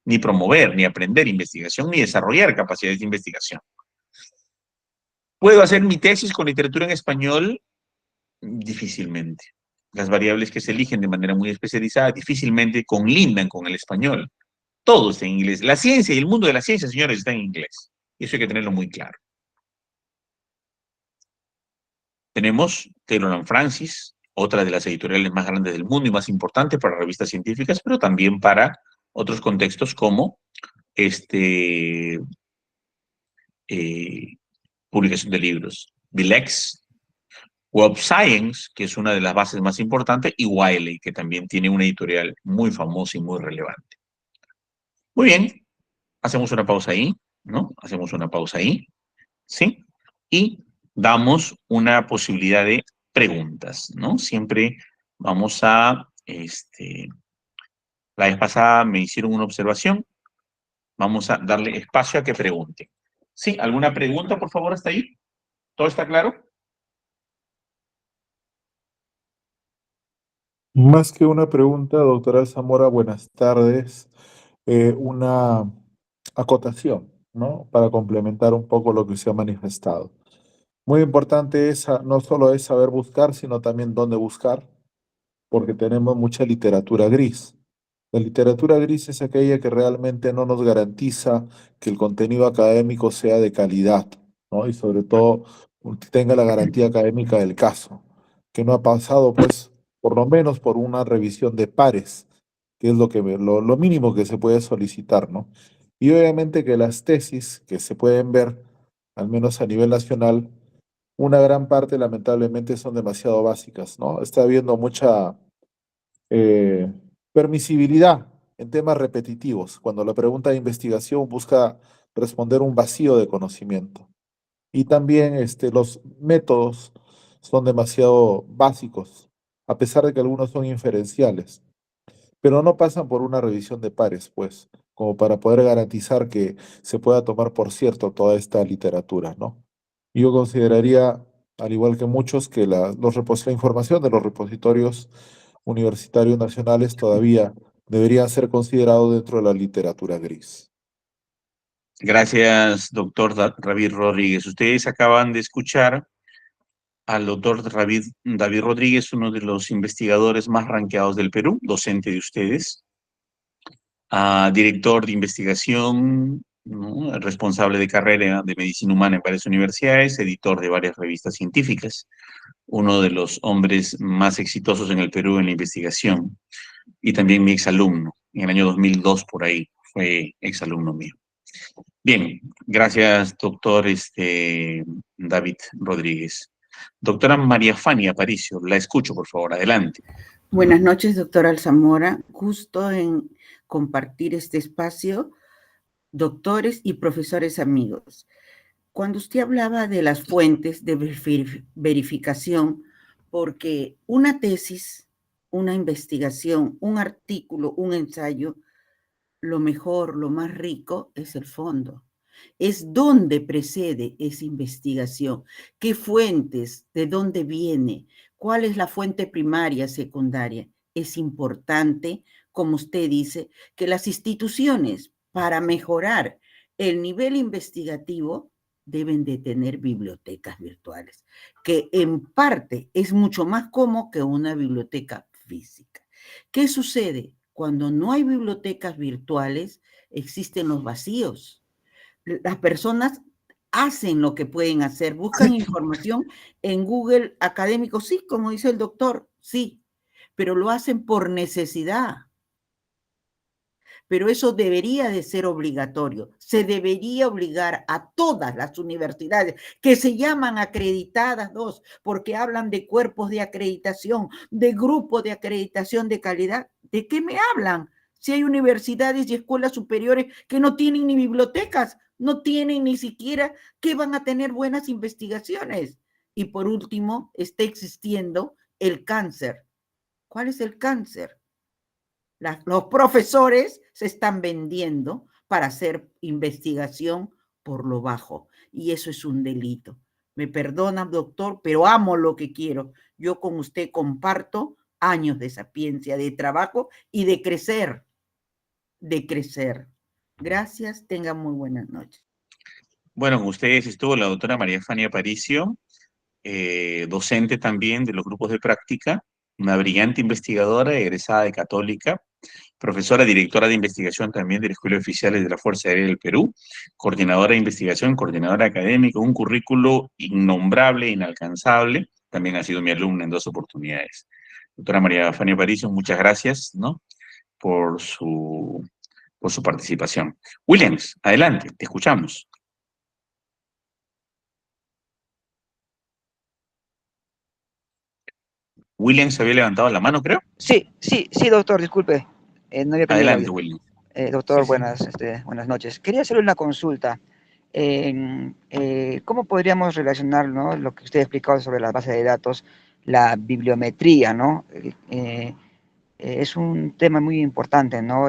ni promover, ni aprender investigación, ni desarrollar capacidades de investigación. ¿Puedo hacer mi tesis con literatura en español? Difícilmente. Las variables que se eligen de manera muy especializada difícilmente conlindan con el español. Todo está en inglés. La ciencia y el mundo de la ciencia, señores, está en inglés. Y eso hay que tenerlo muy claro. Tenemos Taylor & Francis, otra de las editoriales más grandes del mundo y más importantes para revistas científicas, pero también para otros contextos como publicación de libros. Bilex, Web Science, que es una de las bases más importantes, y Wiley, que también tiene una editorial muy famosa y muy relevante. Muy bien, hacemos una pausa ahí, ¿no? Hacemos una pausa ahí, ¿sí? Y damos una posibilidad de preguntas, ¿no? Siempre vamos a, la vez pasada me hicieron una observación, vamos a darle espacio a que pregunten. ¿Sí? ¿Alguna pregunta, por favor, hasta ahí? ¿Todo está claro? Más que una pregunta, doctora Zamora, buenas tardes. Una acotación, ¿no? Para complementar un poco lo que se ha manifestado. Muy importante es, no solo es saber buscar, sino también dónde buscar, porque tenemos mucha literatura gris. La literatura gris es aquella que realmente no nos garantiza que el contenido académico sea de calidad, ¿no? Y sobre todo tenga la garantía académica del caso, que no ha pasado, pues, por lo menos por una revisión de pares, que es lo mínimo que se puede solicitar, ¿no? Y obviamente que las tesis que se pueden ver, al menos a nivel nacional, una gran parte lamentablemente son demasiado básicas, ¿no? Está habiendo mucha eh, permisibilidad en temas repetitivos, cuando la pregunta de investigación busca responder un vacío de conocimiento. Y también los métodos son demasiado básicos, a pesar de que algunos son inferenciales. pero no pasan por una revisión de pares, pues, como para poder garantizar que se pueda tomar por cierto toda esta literatura, ¿no? Yo consideraría, al igual que muchos, que la información de los repositorios universitarios nacionales todavía debería ser considerado dentro de la literatura gris. Gracias, doctor David Rodríguez. Ustedes acaban de escuchar al doctor David Rodríguez, uno de los investigadores más rankeados del Perú, docente de ustedes, director de investigación, ¿no? Responsable de carrera de medicina humana en varias universidades, editor de varias revistas científicas, uno de los hombres más exitosos en el Perú en la investigación, y también mi exalumno, en el año 2002 por ahí, fue exalumno mío. Bien, gracias, doctor David Rodríguez. Doctora María Fania Aparicio, la escucho, por favor, adelante. Buenas noches, doctora Alzamora. Gusto en compartir este espacio, doctores y profesores amigos. Cuando usted hablaba de las fuentes de verificación, porque una tesis, una investigación, un artículo, un ensayo, lo mejor, lo más rico es el fondo. Es dónde precede esa investigación, qué fuentes, de dónde viene, cuál es la fuente primaria, secundaria. Es importante, como usted dice, que las instituciones, para mejorar el nivel investigativo, deben de tener bibliotecas virtuales, que en parte es mucho más cómodo que una biblioteca física. ¿Qué sucede? Cuando no hay bibliotecas virtuales, existen los vacíos. Las personas hacen lo que pueden hacer, buscan información en Google académico, sí, como dice el doctor, sí, pero lo hacen por necesidad. Pero eso debería de ser obligatorio. Se debería obligar a todas las universidades que se llaman acreditadas, porque hablan de cuerpos de acreditación, de grupos de acreditación de calidad. ¿De qué me hablan? Si hay universidades y escuelas superiores que no tienen ni bibliotecas, no tienen ni siquiera que van a tener buenas investigaciones. Y por último, está existiendo el cáncer. ¿Cuál es el cáncer? Los profesores se están vendiendo para hacer investigación por lo bajo, y eso es un delito. Me perdona, doctor, pero amo lo que quiero. Yo con usted comparto años de sapiencia, de trabajo y de crecer, de crecer. Gracias, tengan muy buenas noches. Bueno, con ustedes estuvo la doctora María Fania Aparicio, docente también de los grupos de práctica, una brillante investigadora, egresada de Católica, profesora directora de investigación también de la Escuela de Oficiales de la Fuerza Aérea del Perú, coordinadora de investigación, coordinadora académica, un currículo innombrable, inalcanzable, también ha sido mi alumna en 2 oportunidades. Doctora María Fania Aparicio, muchas gracias, ¿no?, por su participación. Williams, adelante, te escuchamos. Williams había levantado la mano, creo. Sí, doctor, disculpe. No había prendido el Adelante, audio. Williams. Doctor, Sí, sí. buenas noches. Quería hacerle una consulta. ¿Cómo podríamos relacionar, ¿no?, lo que usted ha explicado sobre las bases de datos, la bibliometría, ¿no? Es un tema muy importante, ¿no?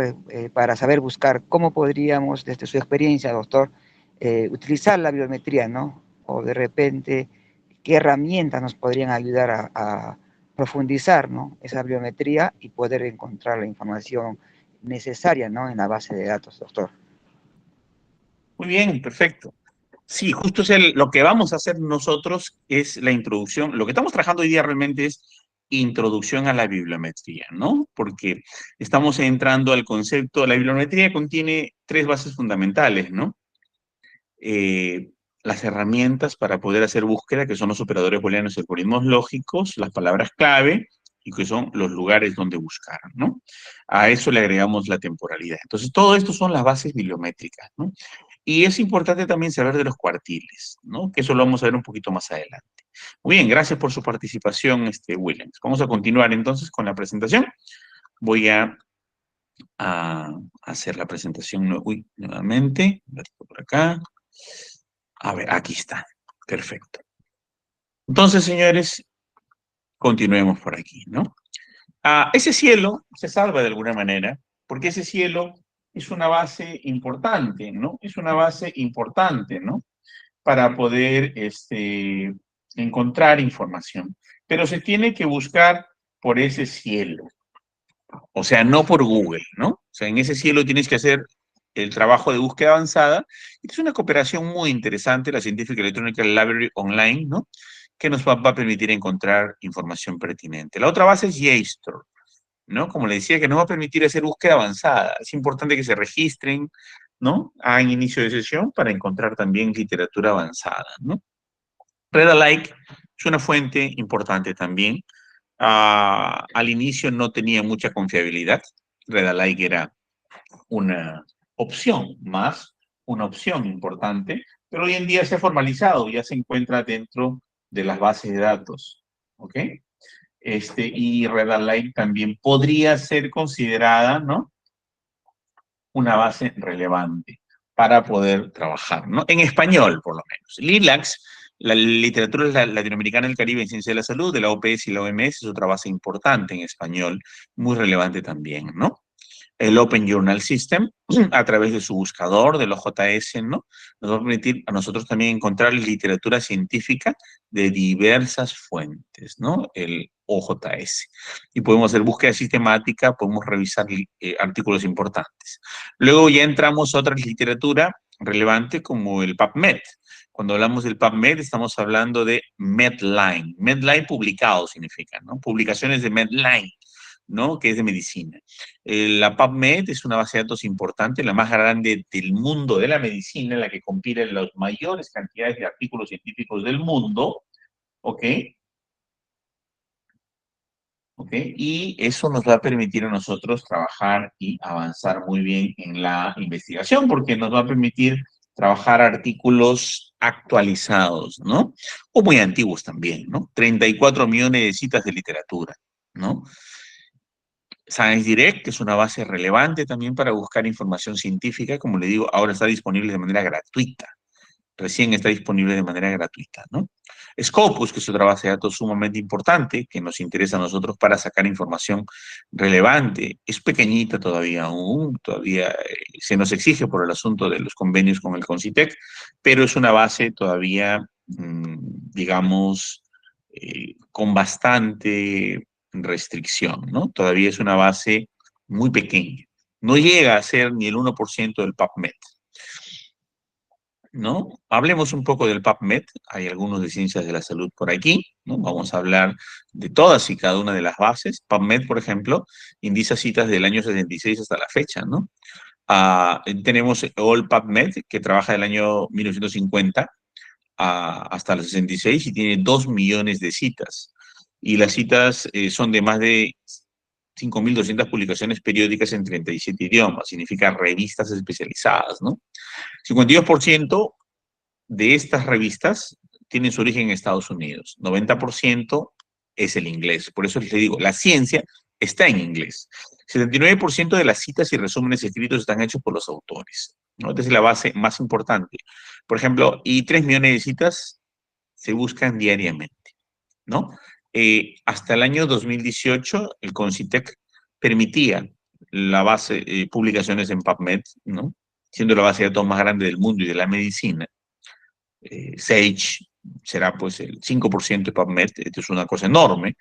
Para saber buscar cómo podríamos, desde su experiencia, doctor, utilizar la bibliometría, ¿no? O de repente, qué herramientas nos podrían ayudar a profundizar, ¿no?, esa bibliometría y poder encontrar la información necesaria, ¿no?, en la base de datos, doctor. Muy bien, perfecto. Sí, justo lo que vamos a hacer nosotros es la introducción. Lo que estamos trabajando hoy día realmente es introducción a la bibliometría, ¿no? Porque estamos entrando al concepto. La bibliometría contiene 3 bases fundamentales, ¿no? Las herramientas para poder hacer búsqueda, que son los operadores booleanos y algoritmos lógicos, las palabras clave, y que son los lugares donde buscar, ¿no? A eso le agregamos la temporalidad. Entonces, todo esto son las bases bibliométricas, ¿no? Y es importante también saber de los cuartiles, ¿no?, que eso lo vamos a ver un poquito más adelante. Muy bien, gracias por su participación, Williams. Vamos a continuar entonces con la presentación. Voy a hacer la presentación nuevamente. Por acá. A ver, aquí está. Perfecto. Entonces, señores, continuemos por aquí, ¿no? Ese cielo se salva de alguna manera, porque ese cielo es una base importante, ¿no? Es una base importante, ¿no? Para poder encontrar información. Pero se tiene que buscar por ese cielo, o sea, no por Google, ¿no? O sea, en ese cielo tienes que hacer el trabajo de búsqueda avanzada. Y es una cooperación muy interesante, la Scientific Electronical Library Online, ¿no? Que nos va a permitir encontrar información pertinente. La otra base es JSTOR, ¿no? Como le decía, que nos va a permitir hacer búsqueda avanzada. Es importante que se registren, ¿no? Hagan inicio de sesión para encontrar también literatura avanzada, ¿no? Redalyte es una fuente importante también. Al inicio no tenía mucha confiabilidad. Redalyte era una opción más, una opción importante, pero hoy en día se ha formalizado, ya se encuentra dentro de las bases de datos, ¿ok? Y Redalyte también podría ser considerada, ¿no? Una base relevante para poder trabajar, ¿no? En español, por lo menos. LILACS, la literatura latinoamericana del Caribe en ciencia de la salud, de la OPS y la OMS, es otra base importante en español, muy relevante también, ¿no? El Open Journal System, a través de su buscador, del OJS, ¿no? Nos va a permitir a nosotros también encontrar literatura científica de diversas fuentes, ¿no? El OJS. Y podemos hacer búsqueda sistemática, podemos revisar artículos importantes. Luego ya entramos a otra literatura relevante como el PubMed. Cuando hablamos del PubMed estamos hablando de Medline. Medline publicado significa, ¿no? Publicaciones de Medline, ¿no? Que es de medicina. La PubMed es una base de datos importante, la más grande del mundo de la medicina, en la que compila las mayores cantidades de artículos científicos del mundo, ¿ok? ¿Ok? Y eso nos va a permitir a nosotros trabajar y avanzar muy bien en la investigación, porque nos va a permitir trabajar artículos actualizados, ¿no? O muy antiguos también, ¿no? 34 millones de citas de literatura, ¿no? Science Direct es una base relevante también para buscar información científica. Como le digo, ahora está disponible de manera gratuita. Recién está disponible de manera gratuita, ¿no? Scopus, que es otra base de datos sumamente importante, que nos interesa a nosotros para sacar información relevante. Es pequeñita todavía aún, todavía se nos exige por el asunto de los convenios con el CONCITEC, pero es una base todavía, digamos, con bastante restricción, ¿no? Todavía es una base muy pequeña. No llega a ser ni el 1% del PubMed, ¿no? Hablemos un poco del PubMed. Hay algunos de ciencias de la salud por aquí, ¿no? Vamos a hablar de todas y cada una de las bases. PubMed, por ejemplo, indica citas del año 76 hasta la fecha, ¿no? Tenemos All PubMed, que trabaja del año 1950 hasta el 66 y tiene 2 millones de citas. Y las citas son de más de 5.200 publicaciones periódicas en 37 idiomas. Significa revistas especializadas, ¿no? 52% de estas revistas tienen su origen en Estados Unidos. 90% es el inglés. Por eso les digo, la ciencia está en inglés. 79% de las citas y resúmenes escritos están hechos por los autores, ¿no? Esta es la base más importante. Por ejemplo, y 3 millones de citas se buscan diariamente, ¿no? Hasta el año 2018, el CONCITEC permitía la base, publicaciones en PubMed, ¿no? Siendo la base de datos más grande del mundo y de la medicina. Sage será pues el 5% de PubMed, esto es una cosa enorme.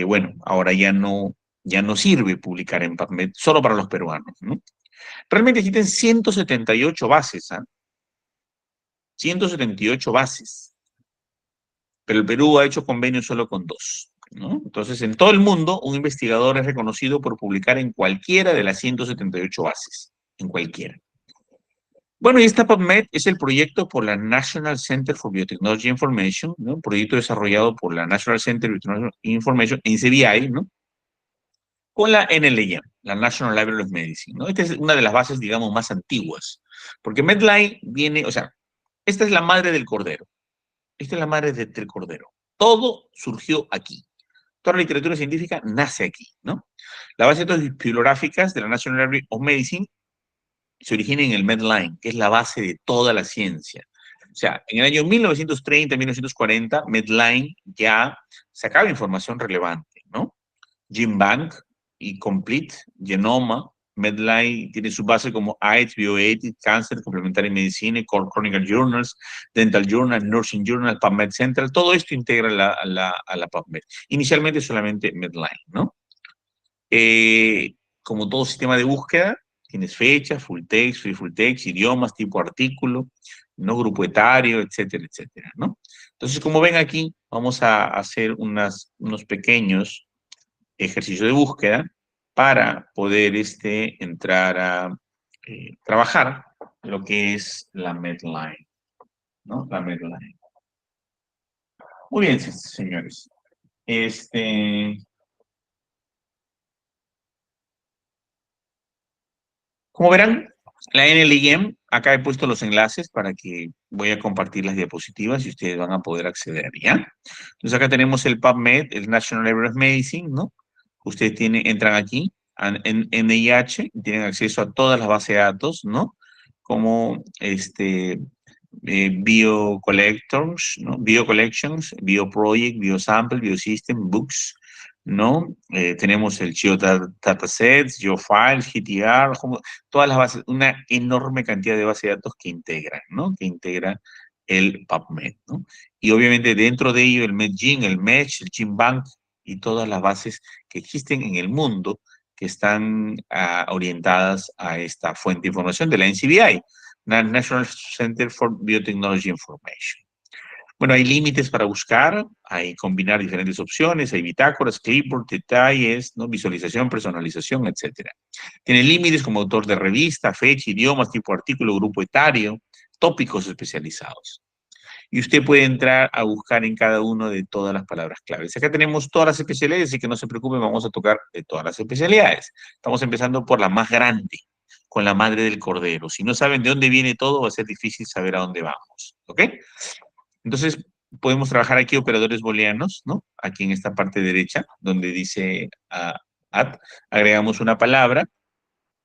Bueno, ahora ya no sirve publicar en PubMed solo para los peruanos, ¿no? Realmente existen 178 bases, ¿ah? 178 bases. Pero el Perú ha hecho convenios solo con 2, ¿no? Entonces, en todo el mundo, un investigador es reconocido por publicar en cualquiera de las 178 bases, en cualquiera. Bueno, y esta PubMed es el proyecto por la National Center for Biotechnology Information, ¿no? Un proyecto desarrollado por la National Center for Biotechnology Information, NCBI, ¿no? Con la NLM, la National Library of Medicine, ¿no? Esta es una de las bases, digamos, más antiguas, porque Medline viene, o sea, esta es la madre del cordero. Esta es la madre del cordero. Todo surgió aquí. Toda la literatura científica nace aquí, ¿no? La base de datos bibliográficas de la National Library of Medicine se origina en el Medline, que es la base de toda la ciencia. O sea, en el año 1930, 1940, Medline ya sacaba información relevante, ¿no? GenBank y Complete, Genoma, Medline tiene su base como AIDS, Bioethics, Cancer, Complementary Medicine, Core Chronicle Journals, Dental Journal, Nursing Journal, PubMed Central, todo esto integra a la PubMed. Inicialmente solamente Medline, ¿no? Como todo sistema de búsqueda, tienes fechas, full text, free full text, idiomas, tipo artículo, ¿no? Grupo etario, etcétera, etcétera, ¿no? Entonces, como ven aquí, vamos a hacer unos pequeños ejercicios de búsqueda para poder entrar a trabajar lo que es la Medline, ¿no? La Medline. Muy bien, señores. Como verán, la NLIM, acá he puesto los enlaces para que voy a compartir las diapositivas y ustedes van a poder acceder, ¿ya? Entonces acá tenemos el PubMed, el National Library of Medicine, ¿no? Ustedes entran aquí, en NIH, y tienen acceso a todas las bases de datos, ¿no? Como BioCollectors, ¿no? BioCollections, BioProject, BioSample, BioSystem, Books, ¿no? Tenemos el GeoDatasets, GeoFiles, GTR, todas las bases, una enorme cantidad de bases de datos que integran, ¿no? Que integra el PubMed, ¿no? Y obviamente dentro de ello el MedGen, el Mesh, el GenBank y todas las bases que existen en el mundo que están orientadas a esta fuente de información de la NCBI, National Center for Biotechnology Information. Bueno, hay límites para buscar, hay combinar diferentes opciones, hay bitácoras, clipboard, detalles, ¿no? Visualización, personalización, etc. Tiene límites como autor de revista, fecha, idiomas, tipo artículo, grupo etario, tópicos especializados. Y usted puede entrar a buscar en cada uno de todas las palabras claves. Acá tenemos todas las especialidades, así que no se preocupen, vamos a tocar de todas las especialidades. Estamos empezando por la más grande, con la madre del cordero. Si no saben de dónde viene todo, va a ser difícil saber a dónde vamos, ¿ok? Entonces, podemos trabajar aquí operadores booleanos, ¿no? Aquí en esta parte derecha, donde dice add, agregamos una palabra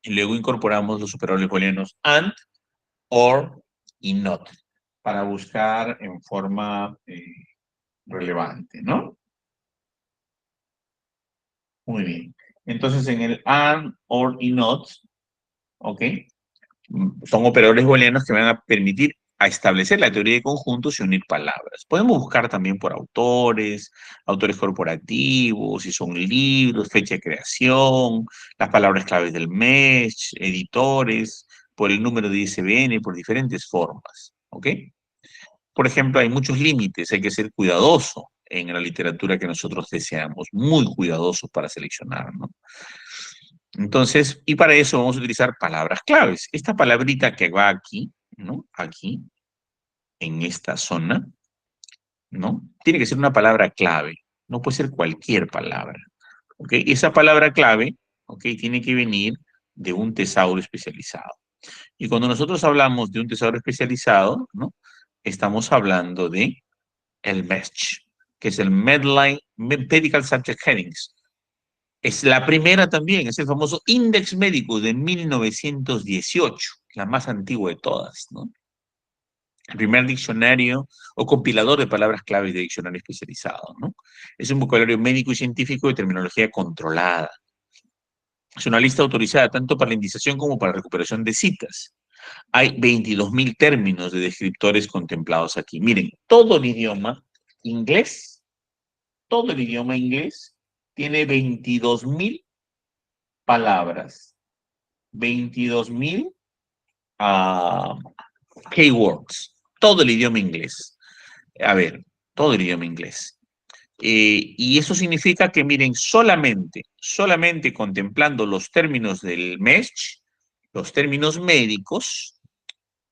y luego incorporamos los operadores booleanos and, or y not, para buscar en forma relevante, ¿no? Muy bien. Entonces, en el and, or y not, ¿ok? Son operadores booleanos que van a permitir a establecer la teoría de conjuntos y unir palabras. Podemos buscar también por autores, autores corporativos, si son libros, fecha de creación, las palabras claves del mes, editores, por el número de ISBN, por diferentes formas, ¿ok? Por ejemplo, hay muchos límites, hay que ser cuidadoso en la literatura que nosotros deseamos, muy cuidadosos para seleccionar, ¿no? Entonces, y para eso vamos a utilizar palabras claves. Esta palabrita que va aquí, ¿no? Aquí, en esta zona, ¿no? Tiene que ser una palabra clave, no puede ser cualquier palabra, ¿ok? Esa palabra clave, ¿ok? Tiene que venir de un tesauro especializado. Y cuando nosotros hablamos de un tesauro especializado, ¿no? Estamos hablando de el MESH, que es el Medline Medical Subject Headings. Es la primera también, es el famoso Index Médico de 1918, la más antigua de todas, ¿no? El primer diccionario o compilador de palabras claves de diccionario especializado, ¿no? Es un vocabulario médico y científico de terminología controlada. Es una lista autorizada tanto para la indización como para la recuperación de citas. Hay 22.000 términos de descriptores contemplados aquí. Miren, todo el idioma inglés tiene 22.000 palabras, 22.000 keywords, todo el idioma inglés. A ver, todo el idioma inglés. Y eso significa que, miren, solamente contemplando los términos del MESH, los términos médicos,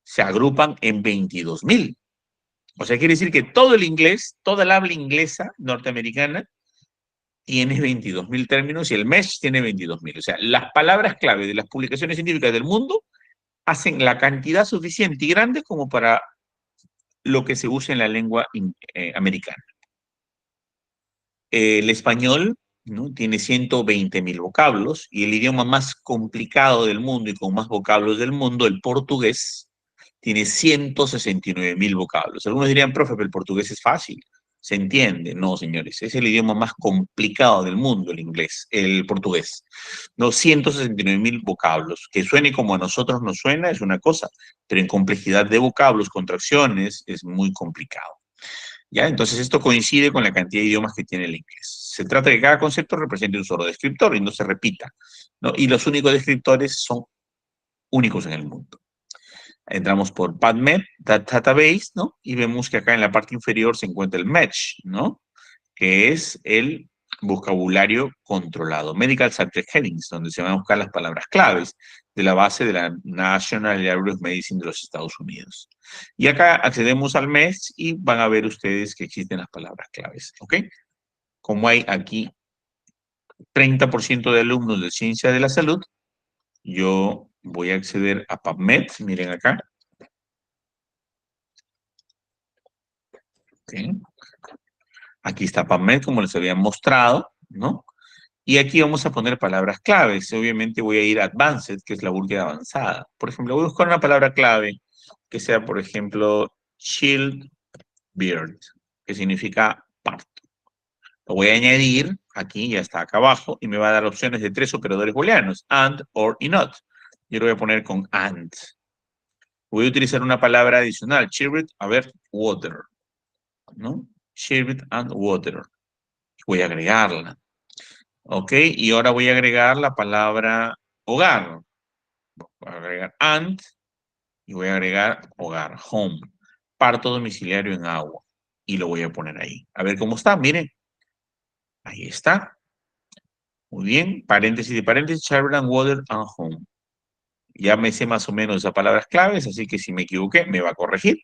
se agrupan en 22.000. O sea, quiere decir que todo el inglés, toda el habla inglesa norteamericana, tiene 22.000 términos y el MESH tiene 22.000. O sea, las palabras clave de las publicaciones científicas del mundo hacen la cantidad suficiente y grande como para lo que se usa en la lengua americana. El español, ¿no? Tiene 120.000 vocablos y el idioma más complicado del mundo y con más vocablos del mundo, el portugués, tiene 169.000 vocablos. Algunos dirían, profe, pero el portugués es fácil. ¿Se entiende? No, señores. Es el idioma más complicado del mundo, el inglés, el portugués. 269.000 vocablos. Que suene como a nosotros nos suena es una cosa, pero en complejidad de vocablos, contracciones, es muy complicado. ¿Ya? Entonces esto coincide con la cantidad de idiomas que tiene el inglés. Se trata de que cada concepto represente un solo descriptor y no se repita, ¿no? Y los únicos descriptores son únicos en el mundo. Entramos por PubMed, Database, ¿no? Y vemos que acá en la parte inferior se encuentra el Match, ¿no? Que es el vocabulario controlado. Medical Subject Headings, donde se van a buscar las palabras claves de la base de la National Library of Medicine de los Estados Unidos. Y acá accedemos al MES y van a ver ustedes que existen las palabras claves, ¿ok? Como hay aquí 30% de alumnos de Ciencia de la Salud, yo voy a acceder a PubMed, miren acá. Okay. Aquí está PubMed, como les había mostrado, ¿no? Y aquí vamos a poner palabras claves. Obviamente voy a ir a Advanced, que es la búsqueda avanzada. Por ejemplo, voy a buscar una palabra clave que sea, por ejemplo, childbirth, que significa parto. Lo voy a añadir aquí, ya está acá abajo, y me va a dar opciones de 3 operadores booleanos, and, or, y not. Yo lo voy a poner con and. Voy a utilizar una palabra adicional, childbirth, a ver, water, ¿no? Childbirth and water. Voy a agregarla. ¿Ok? Y ahora voy a agregar la palabra hogar. Voy a agregar and y voy a agregar hogar, home. Parto domiciliario en agua. Y lo voy a poner ahí. A ver cómo está, miren. Ahí está. Muy bien. Paréntesis de paréntesis, child and water and home. Ya me sé más o menos esas palabras claves, así que si me equivoqué, me va a corregir,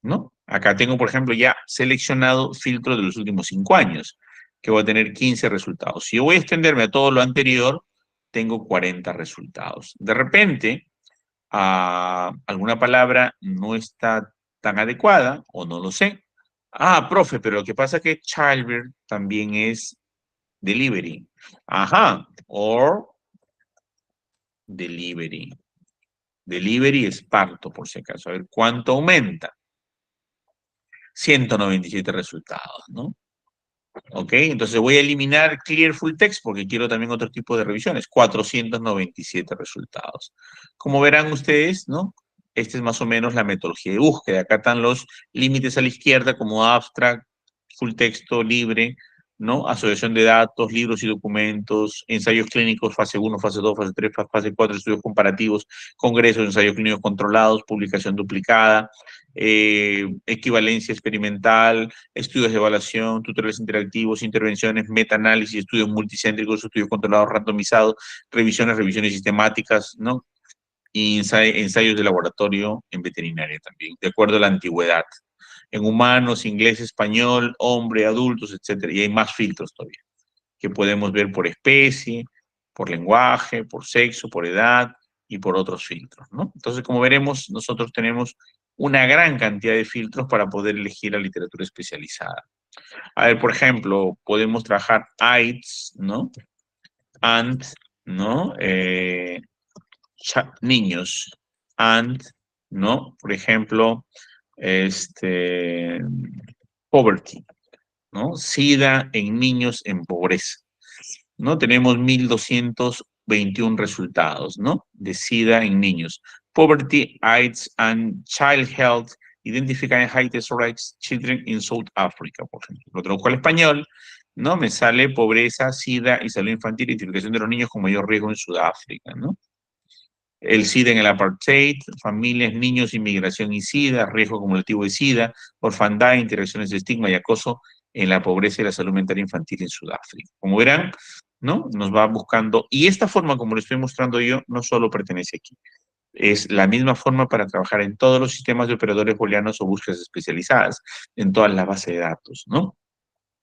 ¿no? Acá tengo, por ejemplo, ya seleccionado filtros de los últimos 5 años, que voy a tener 15 resultados. Si yo voy a extenderme a todo lo anterior, tengo 40 resultados. De repente, alguna palabra no está tan adecuada, o no lo sé. Ah, profe, pero lo que pasa es que childbirth también es delivery. Ajá, or delivery. Delivery es parto, por si acaso. A ver, ¿cuánto aumenta? 197 resultados, ¿no? ¿Ok? Entonces voy a eliminar Clear Full Text porque quiero también otro tipo de revisiones. 497 resultados. Como verán ustedes, ¿no? Esta es más o menos la metodología de búsqueda. Acá están los límites a la izquierda como abstract, full texto, libre, ¿no? Asociación de datos, libros y documentos, ensayos clínicos, fase 1, fase 2, fase 3, fase 4, estudios comparativos, congresos, ensayos clínicos controlados, publicación duplicada, equivalencia experimental, estudios de evaluación, tutoriales interactivos, intervenciones, metaanálisis, estudios multicéntricos, estudios controlados randomizados, revisiones sistemáticas, ¿no? Y ensayos de laboratorio en veterinaria también, de acuerdo a la antigüedad. En humanos, inglés, español, hombre, adultos, etcétera. Y hay más filtros todavía, que podemos ver por especie, por lenguaje, por sexo, por edad y por otros filtros, ¿no? Entonces, como veremos, nosotros tenemos una gran cantidad de filtros para poder elegir la literatura especializada. A ver, por ejemplo, podemos trabajar AIDS, ¿no? And, ¿no? Niños. And, ¿no? Por ejemplo, poverty, ¿no? SIDA en niños en pobreza, ¿no? Tenemos 1,221 resultados, ¿no? De SIDA en niños. Poverty, AIDS and Child Health, Identifying High-Test Rates Children in South Africa, por ejemplo. Lo traduzco al español, ¿no? Me sale pobreza, SIDA y salud infantil, identificación de los niños con mayor riesgo en Sudáfrica, ¿no? El SIDA en el apartheid, familias, niños, inmigración y SIDA, riesgo acumulativo de SIDA, orfandad, interacciones de estigma y acoso en la pobreza y la salud mental infantil en Sudáfrica. Como verán, ¿no? Nos va buscando, y esta forma, como lo estoy mostrando yo, no solo pertenece aquí. Es la misma forma para trabajar en todos los sistemas de operadores booleanos o búsquedas especializadas, en todas las bases de datos, ¿no?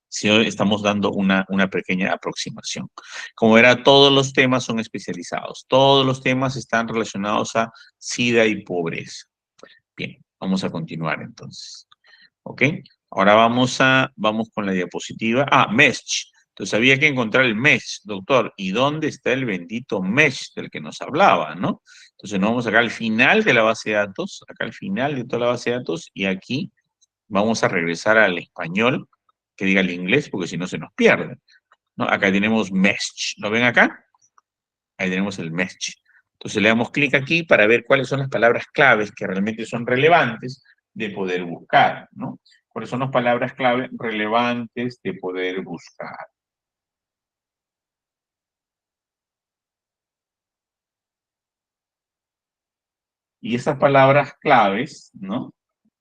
Si hoy estamos dando una pequeña aproximación. Como verá, todos los temas son especializados. Todos los temas están relacionados a SIDA y pobreza. Bien, vamos a continuar entonces. ¿Ok? Ahora vamos con la diapositiva. Ah, MESH. Entonces había que encontrar el MESH, doctor. ¿Y dónde está el bendito MESH del que nos hablaba, no? Entonces nos vamos acá al final de la base de datos, acá al final de toda la base de datos, y aquí Vamos a regresar al español, que diga el inglés, porque si no se nos pierde, ¿no? Acá tenemos mesh. ¿Lo ven acá? Ahí tenemos el mesh. Entonces le damos clic aquí para ver cuáles son las palabras claves que realmente son relevantes de poder buscar, ¿no? ¿Cuáles son las palabras clave relevantes de poder buscar? Y esas palabras claves, ¿no?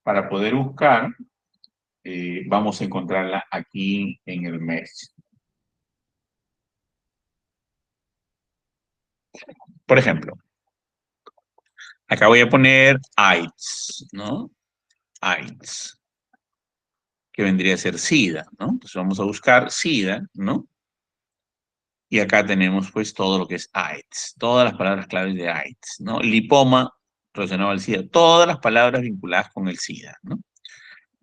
Para poder buscar, vamos a encontrarla aquí en el mesh. Por ejemplo, acá voy a poner AIDS, ¿no? AIDS, que vendría a ser SIDA, ¿no? Entonces vamos a buscar SIDA, ¿no? Y acá tenemos pues todo lo que es AIDS, todas las palabras claves de AIDS, ¿no? Lipoma relacionado al SIDA, todas las palabras vinculadas con el SIDA, ¿no?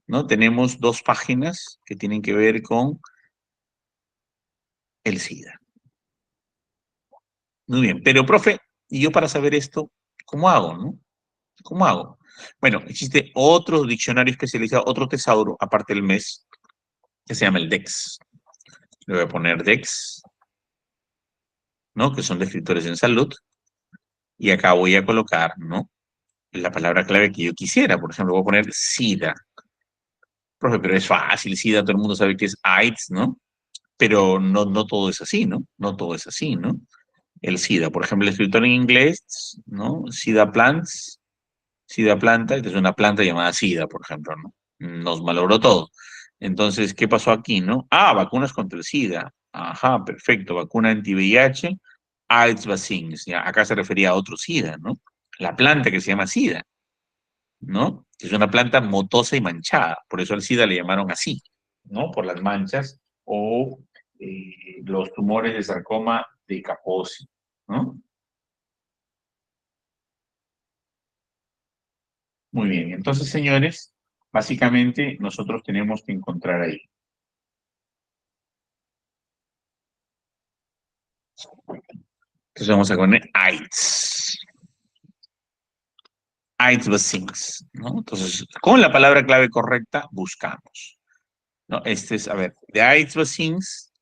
¿No? Tenemos 2 páginas que tienen que ver con el SIDA. Muy bien, pero profe, y yo para saber esto, ¿cómo hago, no? ¿Cómo hago? Bueno, existe otro diccionario especializado, otro tesauro, aparte del MES, que se llama el DEX. Le voy a poner DEX, ¿no? Que son descriptores en salud. Y acá voy a colocar, ¿no? La palabra clave que yo quisiera. Por ejemplo, voy a poner SIDA. Profe, pero es fácil, SIDA, todo el mundo sabe que es AIDS, ¿no? Pero no todo es así, ¿no? No todo es así, ¿no? El SIDA, por ejemplo, el escritor en inglés, ¿no? SIDA plants, SIDA planta, esta es una planta llamada SIDA, por ejemplo, ¿no? Nos malogró todo. Entonces, ¿qué pasó aquí, no? Ah, vacunas contra el SIDA. Ajá, perfecto. Vacuna anti-VIH, AIDS vaccines. Ya, acá se refería a otro SIDA, ¿no? La planta que se llama SIDA, ¿no? Es una planta motosa y manchada. Por eso al SIDA le llamaron así, ¿no? Por las manchas o los tumores de sarcoma de Kaposi, ¿no? Muy bien. Entonces, señores, básicamente nosotros tenemos que encontrar ahí. Entonces vamos a poner AIDS. AIDS vaccines, ¿no? Entonces, con la palabra clave correcta, buscamos, ¿no? Este es, a ver, de AIDS vaccines,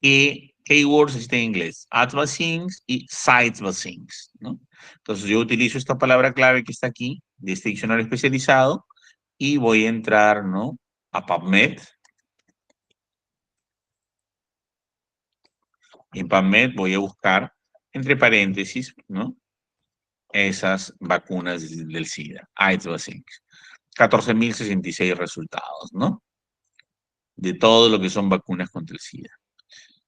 ¿qué keywords existen en inglés? AIDS vaccines y sites vaccines, ¿no? Entonces yo utilizo esta palabra clave que está aquí, de este diccionario especializado, y voy a entrar, ¿no? A PubMed. En PubMed voy a buscar, entre paréntesis, ¿no? Esas vacunas del SIDA, AIDS vaccines. 14.066 resultados, ¿no? De todo lo que son vacunas contra el SIDA.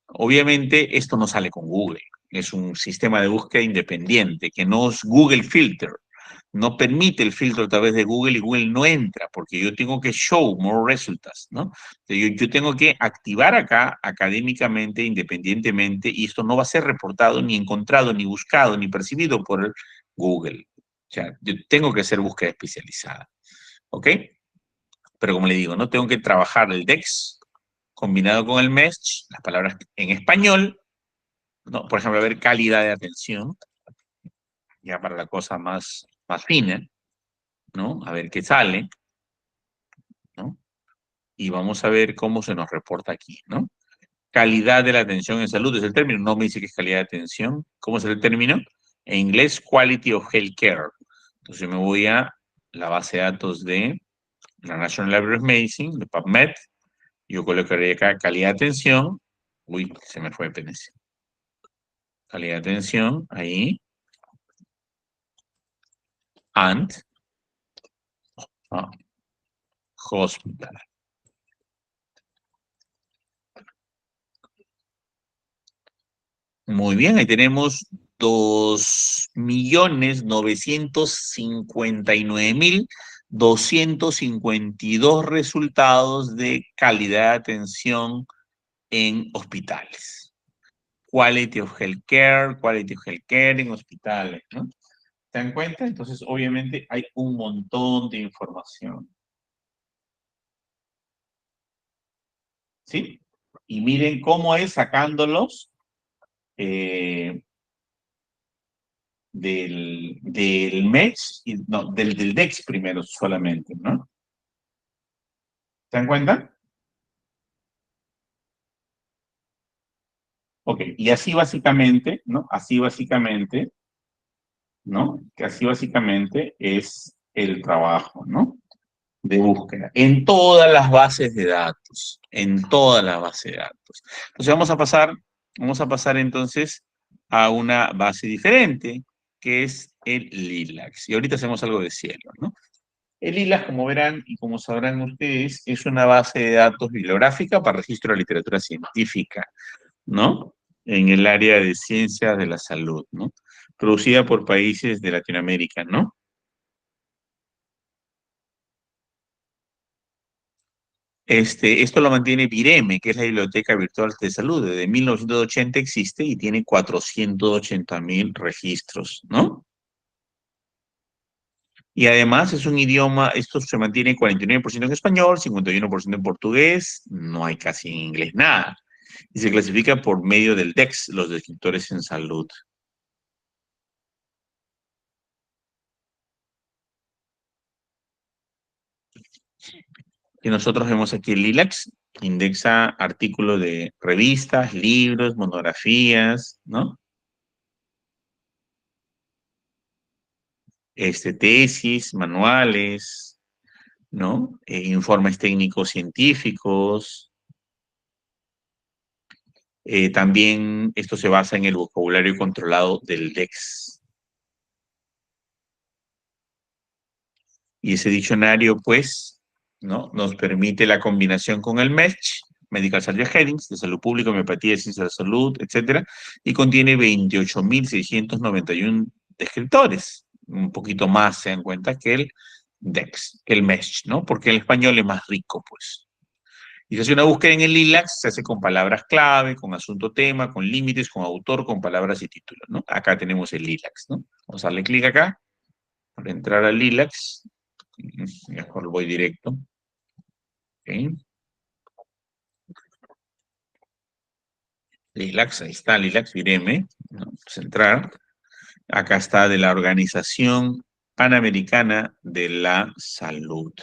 Obviamente, esto no sale con Google. Es un sistema de búsqueda independiente, que no es Google Filter. No permite el filtro a través de Google y Google no entra, porque yo tengo que show more results, ¿no? Yo tengo que activar acá académicamente, independientemente, y esto no va a ser reportado, ni encontrado, ni buscado, ni percibido por Google. O sea, yo tengo que hacer búsqueda especializada. ¿Ok? Pero como le digo, no tengo que trabajar el DEX combinado con el MESH, las palabras en español, ¿no? Por ejemplo, a ver calidad de atención, ya para la cosa más fina, ¿no? A ver qué sale, ¿no? Y vamos a ver cómo se nos reporta aquí, ¿no? Calidad de la atención en salud es el término, no me dice que es calidad de atención. ¿Cómo es el término? En inglés, quality of health care. Entonces me voy a la base de datos de la National Library of Medicine, de PubMed. Yo colocaré acá calidad de atención. Uy, se me fue PNC. Calidad de atención, ahí. And hospital. Muy bien, ahí tenemos 2.959.252 resultados de calidad de atención en hospitales. Quality of healthcare en hospitales, ¿no? ¿Se dan cuenta? Entonces, obviamente, hay un montón de información. ¿Sí? Y miren cómo es sacándolos del MES, no, del DEX primero solamente, ¿no? ¿Se dan cuenta? Ok, y así básicamente, ¿no? Así básicamente, ¿no? Que así básicamente es el trabajo, ¿no? De búsqueda. En todas las bases de datos. En todas las bases de datos. Entonces vamos a pasar entonces a una base diferente, que es el LILACS. Y ahorita hacemos algo de cielo, ¿no? El LILACS, como verán y como sabrán ustedes, es una base de datos bibliográfica para registro de literatura científica, ¿no? En el área de ciencias de la salud, ¿no? Producida por países de Latinoamérica, ¿no? Esto lo mantiene Vireme, que es la Biblioteca Virtual de Salud. Desde 1980 existe y tiene 480.000 registros, ¿no? Y además es un idioma, esto se mantiene 49% en español, 51% en portugués, no hay casi en inglés nada. Y se clasifica por medio del DEX, los descriptores en salud. Y nosotros vemos aquí el LILACS, indexa artículos de revistas, libros, monografías, ¿no? Tesis, manuales, ¿no? Informes técnicos científicos. También esto se basa en el vocabulario controlado del DEX. Y ese diccionario, pues, ¿no? Nos permite la combinación con el MESH, Medical Subject Headings, de salud pública, homeopatía, ciencia de la salud, etcétera, y contiene 28.691 descriptores. Un poquito más, se dan cuenta, que el DEX, que el MESH, ¿no? Porque el español es más rico, pues. Y se hace una búsqueda en el LILACS, se hace con palabras clave, con asunto tema, con límites, con autor, con palabras y títulos, ¿no? Acá tenemos el LILACS, ¿no? Vamos a darle clic acá, para entrar al LILACS. Mejor voy directo. Okay. LILACS, ahí está, LILACS, Vireme, ¿no? Vamos a entrar. Acá está de la Organización Panamericana de la Salud.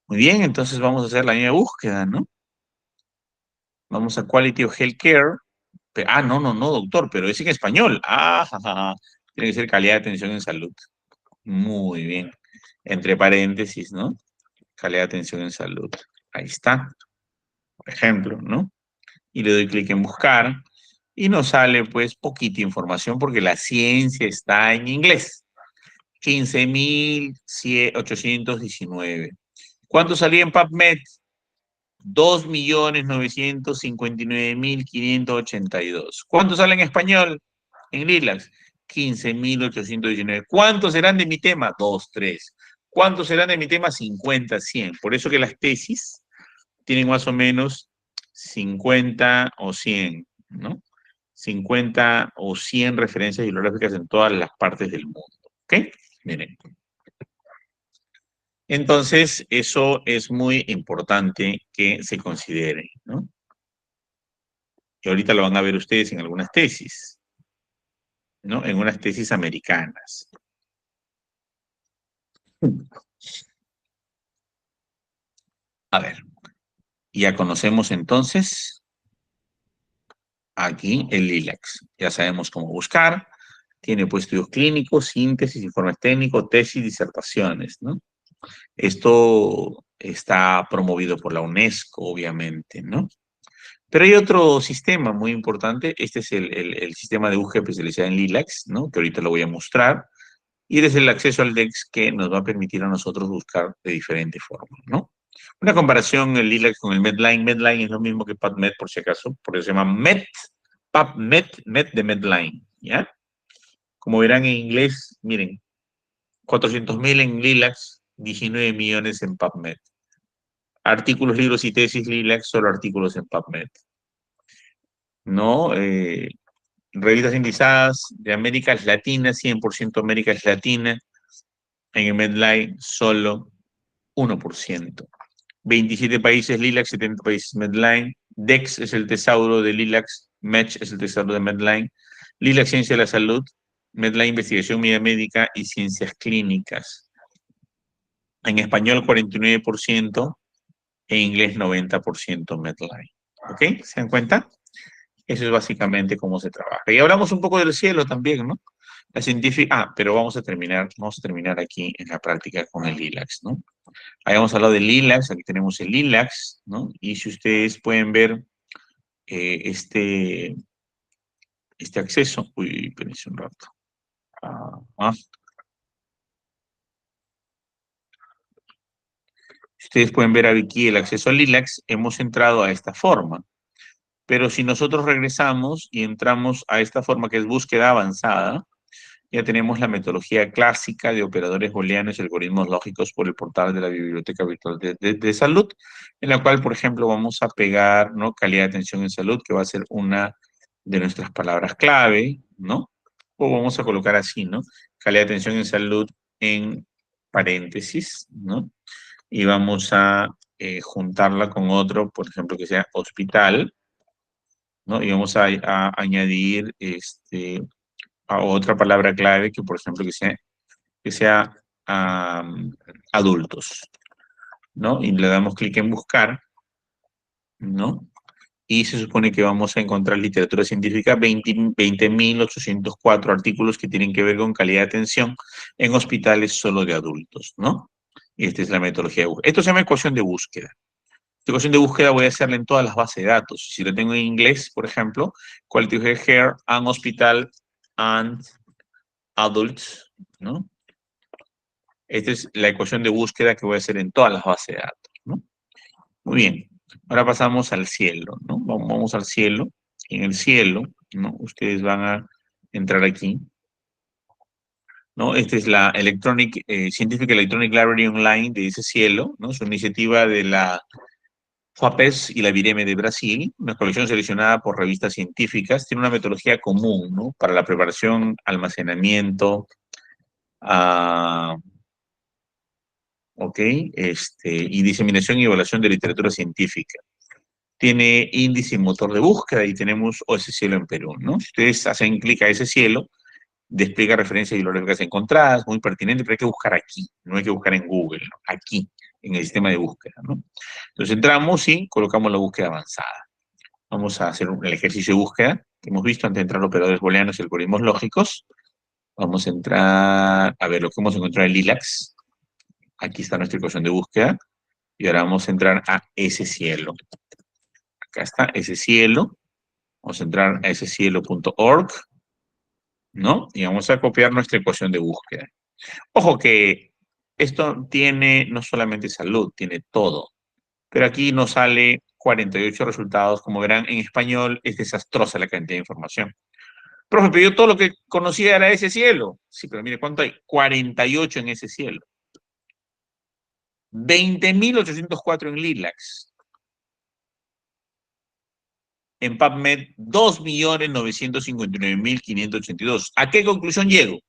Muy bien, entonces vamos a hacer la misma búsqueda, ¿no? Vamos a Quality of Healthcare. No, doctor, pero es en español. Jajaja. Tiene que ser calidad de atención en salud. Muy bien. Entre paréntesis, ¿no? Calidad de atención en salud. Ahí está. Por ejemplo, ¿no? Y le doy clic en buscar. Y nos sale, pues, poquita información porque la ciencia está en inglés. 15.819. ¿Cuánto salía en PubMed? 2.959.582. ¿Cuánto sale en español? En LILACS, 15.819. ¿Cuántos serán de mi tema? 2, 3. ¿Cuántos serán de mi tema? 50, 100. Por eso que las tesis tienen más o menos 50 o 100, ¿no? 50 o 100 referencias bibliográficas en todas las partes del mundo. ¿Ok? Miren. Entonces, eso es muy importante que se considere, ¿no? Y ahorita lo van a ver ustedes en algunas tesis, ¿no? En unas tesis americanas. A ver, ya conocemos entonces aquí el LILACS. Ya sabemos cómo buscar. Tiene pues estudios clínicos, síntesis, informes técnicos, tesis, disertaciones, ¿no? Esto está promovido por la UNESCO, obviamente, ¿no? Pero hay otro sistema muy importante. Este es el sistema de búsqueda especializada en LILACS, ¿no? Que ahorita lo voy a mostrar. Y es el acceso al DEX que nos va a permitir a nosotros buscar de diferentes formas, ¿no? Una comparación, el LILACS con el Medline. Medline es lo mismo que PubMed, por si acaso, porque se llama Med, PubMed, Med de Medline, ¿ya? Como verán en inglés, miren, 400.000 en LILACS, 19 millones en PubMed. Artículos, libros y tesis LILACS, solo artículos en PubMed. ¿No? Revistas indizadas de Américas Latinas, 100% Américas Latina. En el Medline, solo 1%. 27 países LILACS, 70 países Medline. DEX es el tesauro de LILACS, MEDS es el tesauro de Medline. LILACS, Ciencia de la Salud, Medline, Investigación Media Médica y Ciencias Clínicas. En español 49%, en inglés 90% Medline. ¿Ok? ¿Se dan cuenta? Eso es básicamente cómo se trabaja. Y hablamos un poco del cielo también, ¿no? La científica, pero vamos a terminar aquí en la práctica con el LILACS, ¿no? Habíamos hablado del LILACS, aquí tenemos el LILACS, ¿no? Y si ustedes pueden ver este acceso, uy, espérense un rato. Ustedes pueden ver aquí el acceso al LILACS, hemos entrado a esta forma. Pero si nosotros regresamos y entramos a esta forma que es búsqueda avanzada, ya tenemos la metodología clásica de operadores booleanos y algoritmos lógicos por el portal de la Biblioteca Virtual de Salud, en la cual, por ejemplo, vamos a pegar, ¿no?, calidad de atención en salud, que va a ser una de nuestras palabras clave, ¿no? O vamos a colocar así, ¿no? Calidad de atención en salud en paréntesis, ¿no? Y vamos a juntarla con otro, por ejemplo, que sea hospital, ¿no? Y vamos a añadir a otra palabra clave que, por ejemplo, que sea adultos, ¿no? Y le damos clic en buscar, ¿no? Y se supone que vamos a encontrar literatura científica, 20.804 artículos que tienen que ver con calidad de atención en hospitales solo de adultos, ¿no? Y esta es la metodología de búsqueda. Esto se llama ecuación de búsqueda. Esta ecuación de búsqueda voy a hacerla en todas las bases de datos. Si lo tengo en inglés, por ejemplo, Quality of Care and Hospital and Adults, ¿no? Esta es la ecuación de búsqueda que voy a hacer en todas las bases de datos, ¿no? Muy bien. Ahora pasamos al cielo, ¿no? Vamos al cielo. En el cielo, ¿no? Ustedes van a entrar aquí, ¿no? Esta es la Scientific Electronic Library Online de ese cielo, ¿no? Es una iniciativa de la FAPES y la Vireme de Brasil, una colección seleccionada por revistas científicas. Tiene una metodología común, ¿no?, para la preparación, almacenamiento, y diseminación y evaluación de literatura científica. Tiene índice y motor de búsqueda y tenemos ese cielo en Perú, ¿no? Si ustedes hacen clic a ese cielo, despliega referencias bibliográficas encontradas, muy pertinente, pero hay que buscar aquí, no hay que buscar en Google, ¿no?, aquí, en el sistema de búsqueda, ¿no? Entonces entramos y colocamos la búsqueda avanzada. Vamos a hacer el ejercicio de búsqueda que hemos visto antes de entrar a operadores booleanos y algoritmos lógicos. Vamos a entrar a ver lo que hemos encontrado en LILACS. Aquí está nuestra ecuación de búsqueda. Y ahora vamos a entrar a ese cielo. Acá está ese cielo. Vamos a entrar a ese cielo.org, ¿no? Y vamos a copiar nuestra ecuación de búsqueda. Ojo que esto tiene no solamente salud, tiene todo. Pero aquí nos sale 48 resultados. Como verán, en español es desastrosa la cantidad de información. Profe, pero yo todo lo que conocía era ese cielo. Sí, pero mire, ¿cuánto hay? 48 en ese cielo. 20.804 en LILACS. En PubMed, 2.959.582. ¿A qué conclusión llego?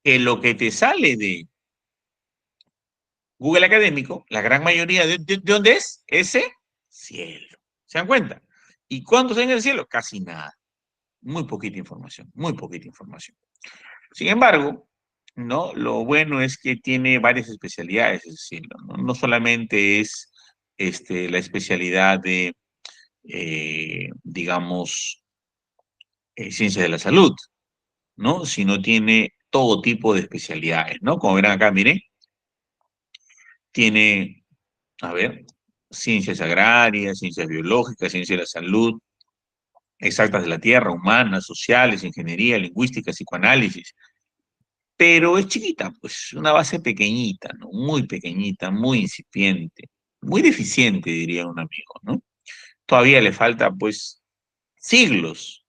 Que lo que te sale de Google Académico, la gran mayoría, ¿de dónde es? Ese cielo. ¿Se dan cuenta? ¿Y cuántos hay en el cielo? Casi nada. Muy poquita información, muy poquita información. Sin embargo, ¿no?, lo bueno es que tiene varias especialidades, es decir, no solamente es la especialidad de, digamos, ciencia de la salud, ¿no?, sino tiene todo tipo de especialidades, ¿no? Como verán acá, miren, tiene, a ver, ciencias agrarias, ciencias biológicas, ciencia de la salud, exactas de la tierra, humanas, sociales, ingeniería, lingüística, psicoanálisis. Pero es chiquita, pues, una base pequeñita, ¿no? Muy pequeñita, muy incipiente, muy deficiente, diría un amigo, ¿no? Todavía le falta, pues, siglos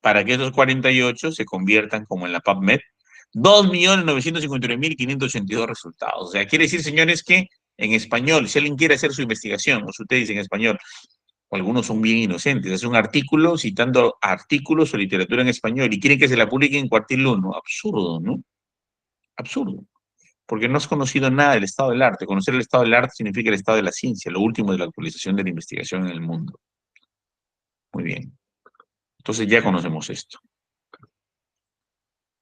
para que esos 48 se conviertan como en la PubMed. 2.959.582 resultados. O sea, quiere decir, señores, que en español, si alguien quiere hacer su investigación, o si usted dice en español, o algunos son bien inocentes, hace un artículo citando artículos o literatura en español y quieren que se la publique en Cuartil 1. Absurdo, ¿no? Absurdo. Porque no has conocido nada del estado del arte. Conocer el estado del arte significa el estado de la ciencia, lo último de la actualización de la investigación en el mundo. Muy bien. Entonces ya conocemos esto.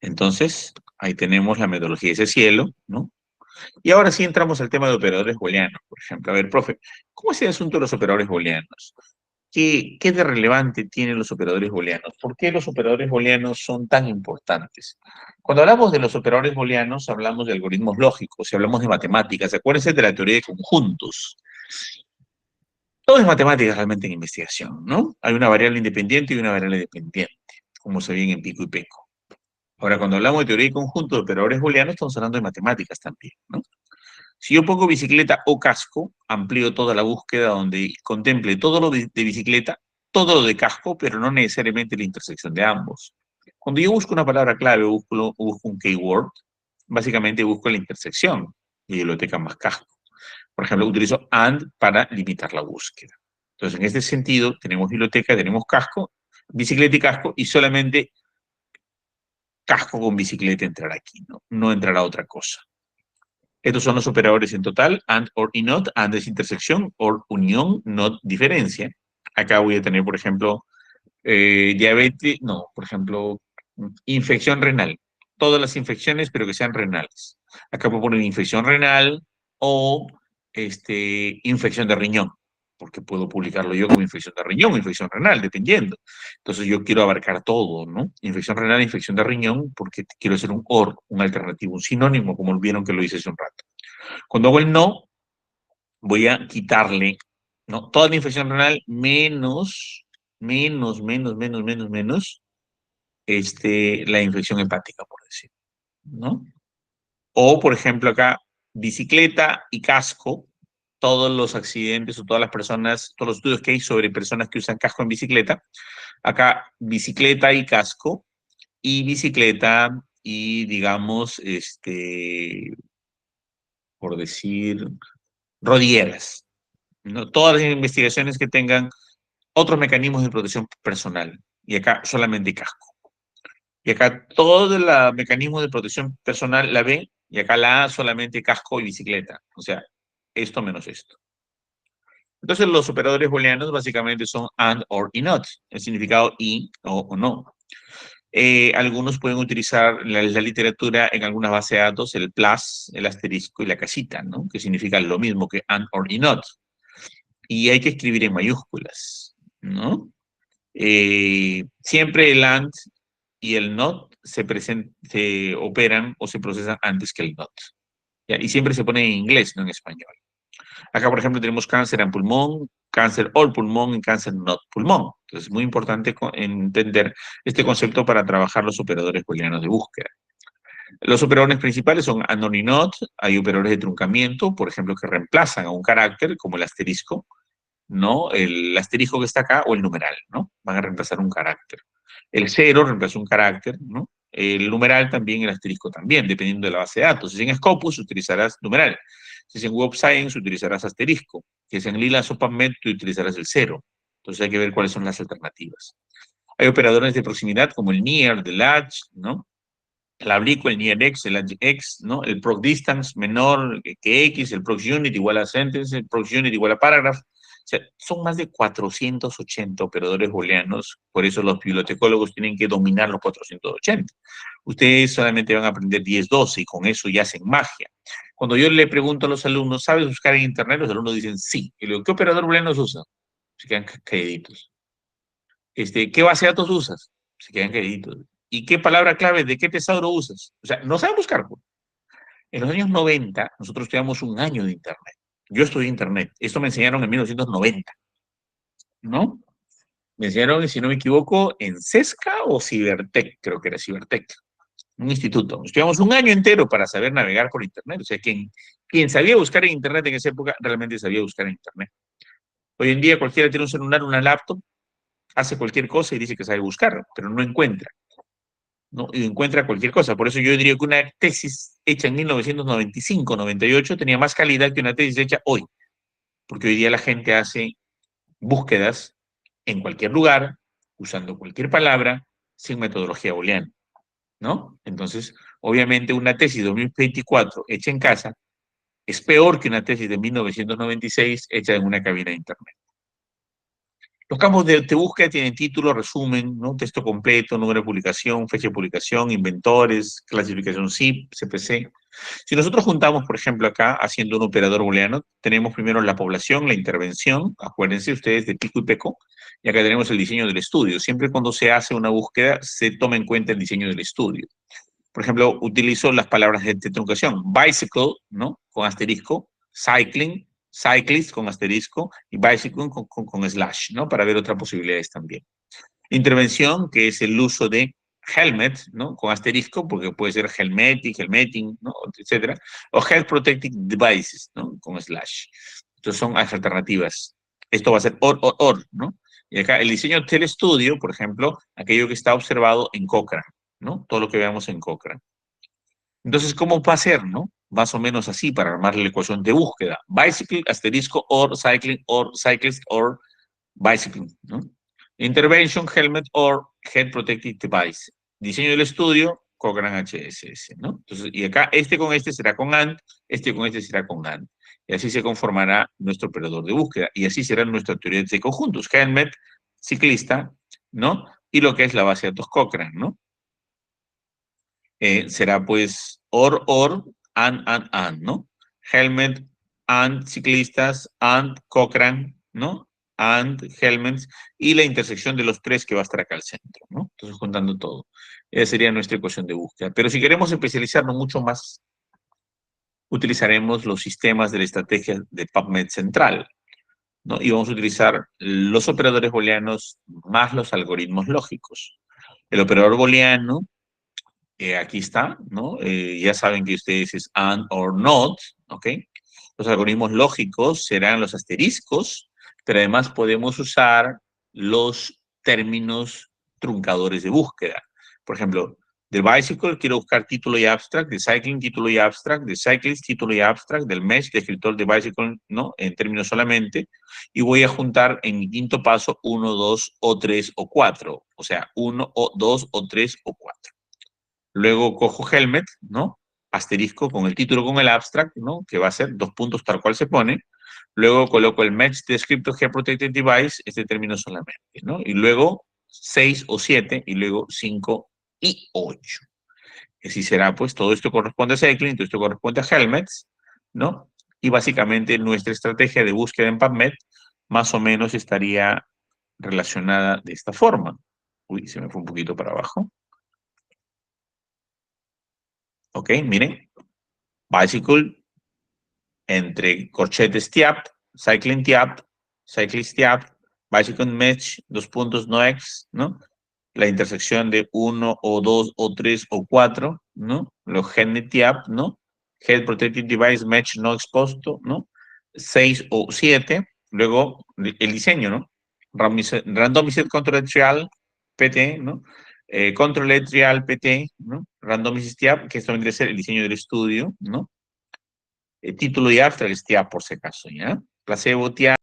Entonces, ahí tenemos la metodología de ese cielo, ¿no? Y ahora sí entramos al tema de operadores booleanos, por ejemplo. A ver, profe, ¿cómo es el asunto de los operadores booleanos? ¿Qué de relevante tienen los operadores booleanos? ¿Por qué los operadores booleanos son tan importantes? Cuando hablamos de los operadores booleanos, hablamos de algoritmos lógicos, y hablamos de matemáticas. Acuérdense de la teoría de conjuntos. Todo es matemáticas realmente en investigación, ¿no? Hay una variable independiente y una variable dependiente, como se ven en pico y peco. Ahora, cuando hablamos de teoría de conjuntos de operadores booleanos, estamos hablando de matemáticas también, ¿no? Si yo pongo bicicleta o casco, amplío toda la búsqueda donde contemple todo lo de bicicleta, todo lo de casco, pero no necesariamente la intersección de ambos. Cuando yo busco una palabra clave o busco un keyword, básicamente busco la intersección de biblioteca más casco. Por ejemplo, utilizo AND para limitar la búsqueda. Entonces, en este sentido, tenemos biblioteca, tenemos casco, bicicleta y casco, y solamente casco con bicicleta entrará aquí, ¿no? No entrará otra cosa. Estos son los operadores en total, AND, OR y NOT. AND es intersección, OR unión, NOT diferencia. Acá voy a tener, por ejemplo, diabetes, no, por ejemplo, infección renal. Todas las infecciones, pero que sean renales. Acá puedo poner infección renal o infección de riñón, porque puedo publicarlo yo como infección de riñón o infección renal, dependiendo. Entonces yo quiero abarcar todo, ¿no? Infección renal, infección de riñón, porque quiero hacer un OR, un alternativo, un sinónimo, como vieron que lo hice hace un rato. Cuando hago el no, voy a quitarle, ¿no? Toda la infección renal menos, la infección hepática, por decir, ¿no? O, por ejemplo, acá, bicicleta y casco, todos los accidentes o todas las personas, todos los estudios que hay sobre personas que usan casco en bicicleta, acá, bicicleta y casco, y bicicleta y, digamos, por decir, rodilleras, ¿no? Todas las investigaciones que tengan otros mecanismos de protección personal, y acá solamente casco. Y acá todo el mecanismo de protección personal la B, y acá la A solamente casco y bicicleta. O sea, esto menos esto. Entonces los operadores booleanos básicamente son AND, OR y NOT, el significado y o no. Algunos pueden utilizar la literatura en algunas bases de datos, el plus, el asterisco y la casita, ¿no? Que significan lo mismo que AND, OR y NOT. Y hay que escribir en mayúsculas, ¿no? Siempre el AND y el NOT se operan o se procesan antes que el NOT. ¿Ya? Y siempre se pone en inglés, no en español. Acá, por ejemplo, tenemos cáncer en pulmón, cáncer all pulmón y cáncer not pulmón. Entonces, es muy importante entender este concepto para trabajar los operadores booleanos de búsqueda. Los operadores principales son AND y NOT. Hay operadores de truncamiento, por ejemplo, que reemplazan a un carácter, como el asterisco, ¿no? El asterisco que está acá o el numeral, ¿no? Van a reemplazar un carácter. El 0 reemplaza un carácter, ¿no? El numeral también, el asterisco también, dependiendo de la base de datos. Si es en Scopus, utilizarás numeral. Si es en Web Science, utilizarás asterisco. Si es en Lilas o PubMed, tú utilizarás el 0. Entonces hay que ver cuáles son las alternativas. Hay operadores de proximidad como el near, el latch, ¿no? El ablico, el near x, el latch x, ¿no? El proc distance menor que x, el proc unit igual a sentence, el proc unit igual a paragraph. O sea, son más de 480 operadores booleanos, por eso los bibliotecólogos tienen que dominar los 480. Ustedes solamente van a aprender 10, 12 y con eso ya hacen magia. Cuando yo le pregunto a los alumnos, ¿sabes buscar en internet? Los alumnos dicen sí. Y le digo, ¿qué operador booleano usa? Se quedan calladitos. ¿Qué base de datos usas? Se quedan calladitos. ¿Y qué palabra clave de qué tesauro usas? O sea, no saben buscar. En los años 90, nosotros teníamos un año de internet. Yo estudié internet. Esto me enseñaron en 1990, ¿no? Me enseñaron, si no me equivoco, en CESCA o Cibertec, creo que era Cibertec, un instituto. Estudiamos un año entero para saber navegar por internet. O sea, quien sabía buscar en internet en esa época, realmente sabía buscar en internet. Hoy en día cualquiera tiene un celular, una laptop, hace cualquier cosa y dice que sabe buscar, pero no encuentra, ¿no? Y encuentra cualquier cosa. Por eso yo diría que una tesis hecha en 1995, 98 tenía más calidad que una tesis hecha hoy. Porque hoy día la gente hace búsquedas en cualquier lugar, usando cualquier palabra, sin metodología booleana, ¿no? Entonces, obviamente, una tesis de 2024 hecha en casa es peor que una tesis de 1996 hecha en una cabina de internet. Los campos de búsqueda tienen título, resumen, ¿no? Texto completo, número de publicación, fecha de publicación, inventores, clasificación ZIP, CPC. Si nosotros juntamos, por ejemplo, acá, haciendo un operador booleano, tenemos primero la población, la intervención, acuérdense ustedes de pico y peco, y acá tenemos el diseño del estudio. Siempre cuando se hace una búsqueda, se toma en cuenta el diseño del estudio. Por ejemplo, utilizo las palabras de truncación. Bicycle, ¿no? Con asterisco, cycling, cyclist con asterisco y bicycle con slash, ¿no? Para ver otras posibilidades también. Intervención, que es el uso de helmet, ¿no? Con asterisco, porque puede ser helmetic, helmeting, ¿no? Etcétera. O health protective devices, ¿no? Con slash. Entonces son las alternativas. Esto va a ser or, ¿no? Y acá el diseño del estudio, por ejemplo, aquello que está observado en Cochrane, ¿no? Todo lo que veamos en Cochrane. Entonces, ¿cómo va a ser, no? Más o menos así para armar la ecuación de búsqueda. Bicycle, asterisco, or cycling, or cyclist, or bicycling, ¿no? Intervention, helmet, or head protective device. Diseño del estudio, Cochrane HSS, ¿no? Entonces, y acá este con este será con AND, este con este será con AND. Y así se conformará nuestro operador de búsqueda. Y así será nuestra teoría de conjuntos. Helmet, ciclista, ¿no? Y lo que es la base de datos Cochrane, ¿no? Será pues or, and, ¿no? Helmet, and ciclistas, and Cochrane, ¿no? And helmets, y la intersección de los tres que va a estar acá al centro, ¿no? Entonces, juntando todo. Esa sería nuestra ecuación de búsqueda. Pero si queremos especializarnos mucho más, utilizaremos los sistemas de la estrategia de PubMed central, ¿no? Y vamos a utilizar los operadores booleanos más los algoritmos lógicos. El operador booleano, aquí está, ¿no? Ya saben que ustedes es and or not, ¿ok? Los algoritmos lógicos serán los asteriscos, pero además podemos usar los términos truncadores de búsqueda. Por ejemplo, del bicycle quiero buscar título y abstract, de cycling título y abstract, de cyclist título y abstract, del mesh, descriptor de bicycle, ¿no? En términos solamente, y voy a juntar en mi quinto paso 1, 2 o 3 o 4, o sea, 1 o 2 o 3 o 4. Luego cojo helmet, ¿no? Asterisco con el título con el abstract, ¿no? Que va a ser 2 puntos tal cual se pone. Luego coloco el match descriptor head protected device, este término solamente, ¿no? Y luego 6 o 7, y luego 5 y 8. Así será, pues, todo esto corresponde a cycling, todo esto corresponde a helmets, ¿no? Y básicamente nuestra estrategia de búsqueda en PubMed más o menos estaría relacionada de esta forma. Uy, se me fue un poquito para abajo. Ok, miren. Bicycle, entre corchetes TIAP, cycling TIAP, cyclist TIAP, bicycle match, 2 puntos no X, ¿no? La intersección de 1 o 2 o 3 o 4, ¿no? Los helmet TIAP, ¿no? Head protected device match no expuesto, ¿no? 6 o 7, luego el diseño, ¿no? Randomized control trial, PT, ¿no? Control trial PT, ¿no? Randomized TIAP, que esto vendría a ser el diseño del estudio, ¿no? Título y abstract es TIAP por si acaso, ¿ya? Placebo, TIAP,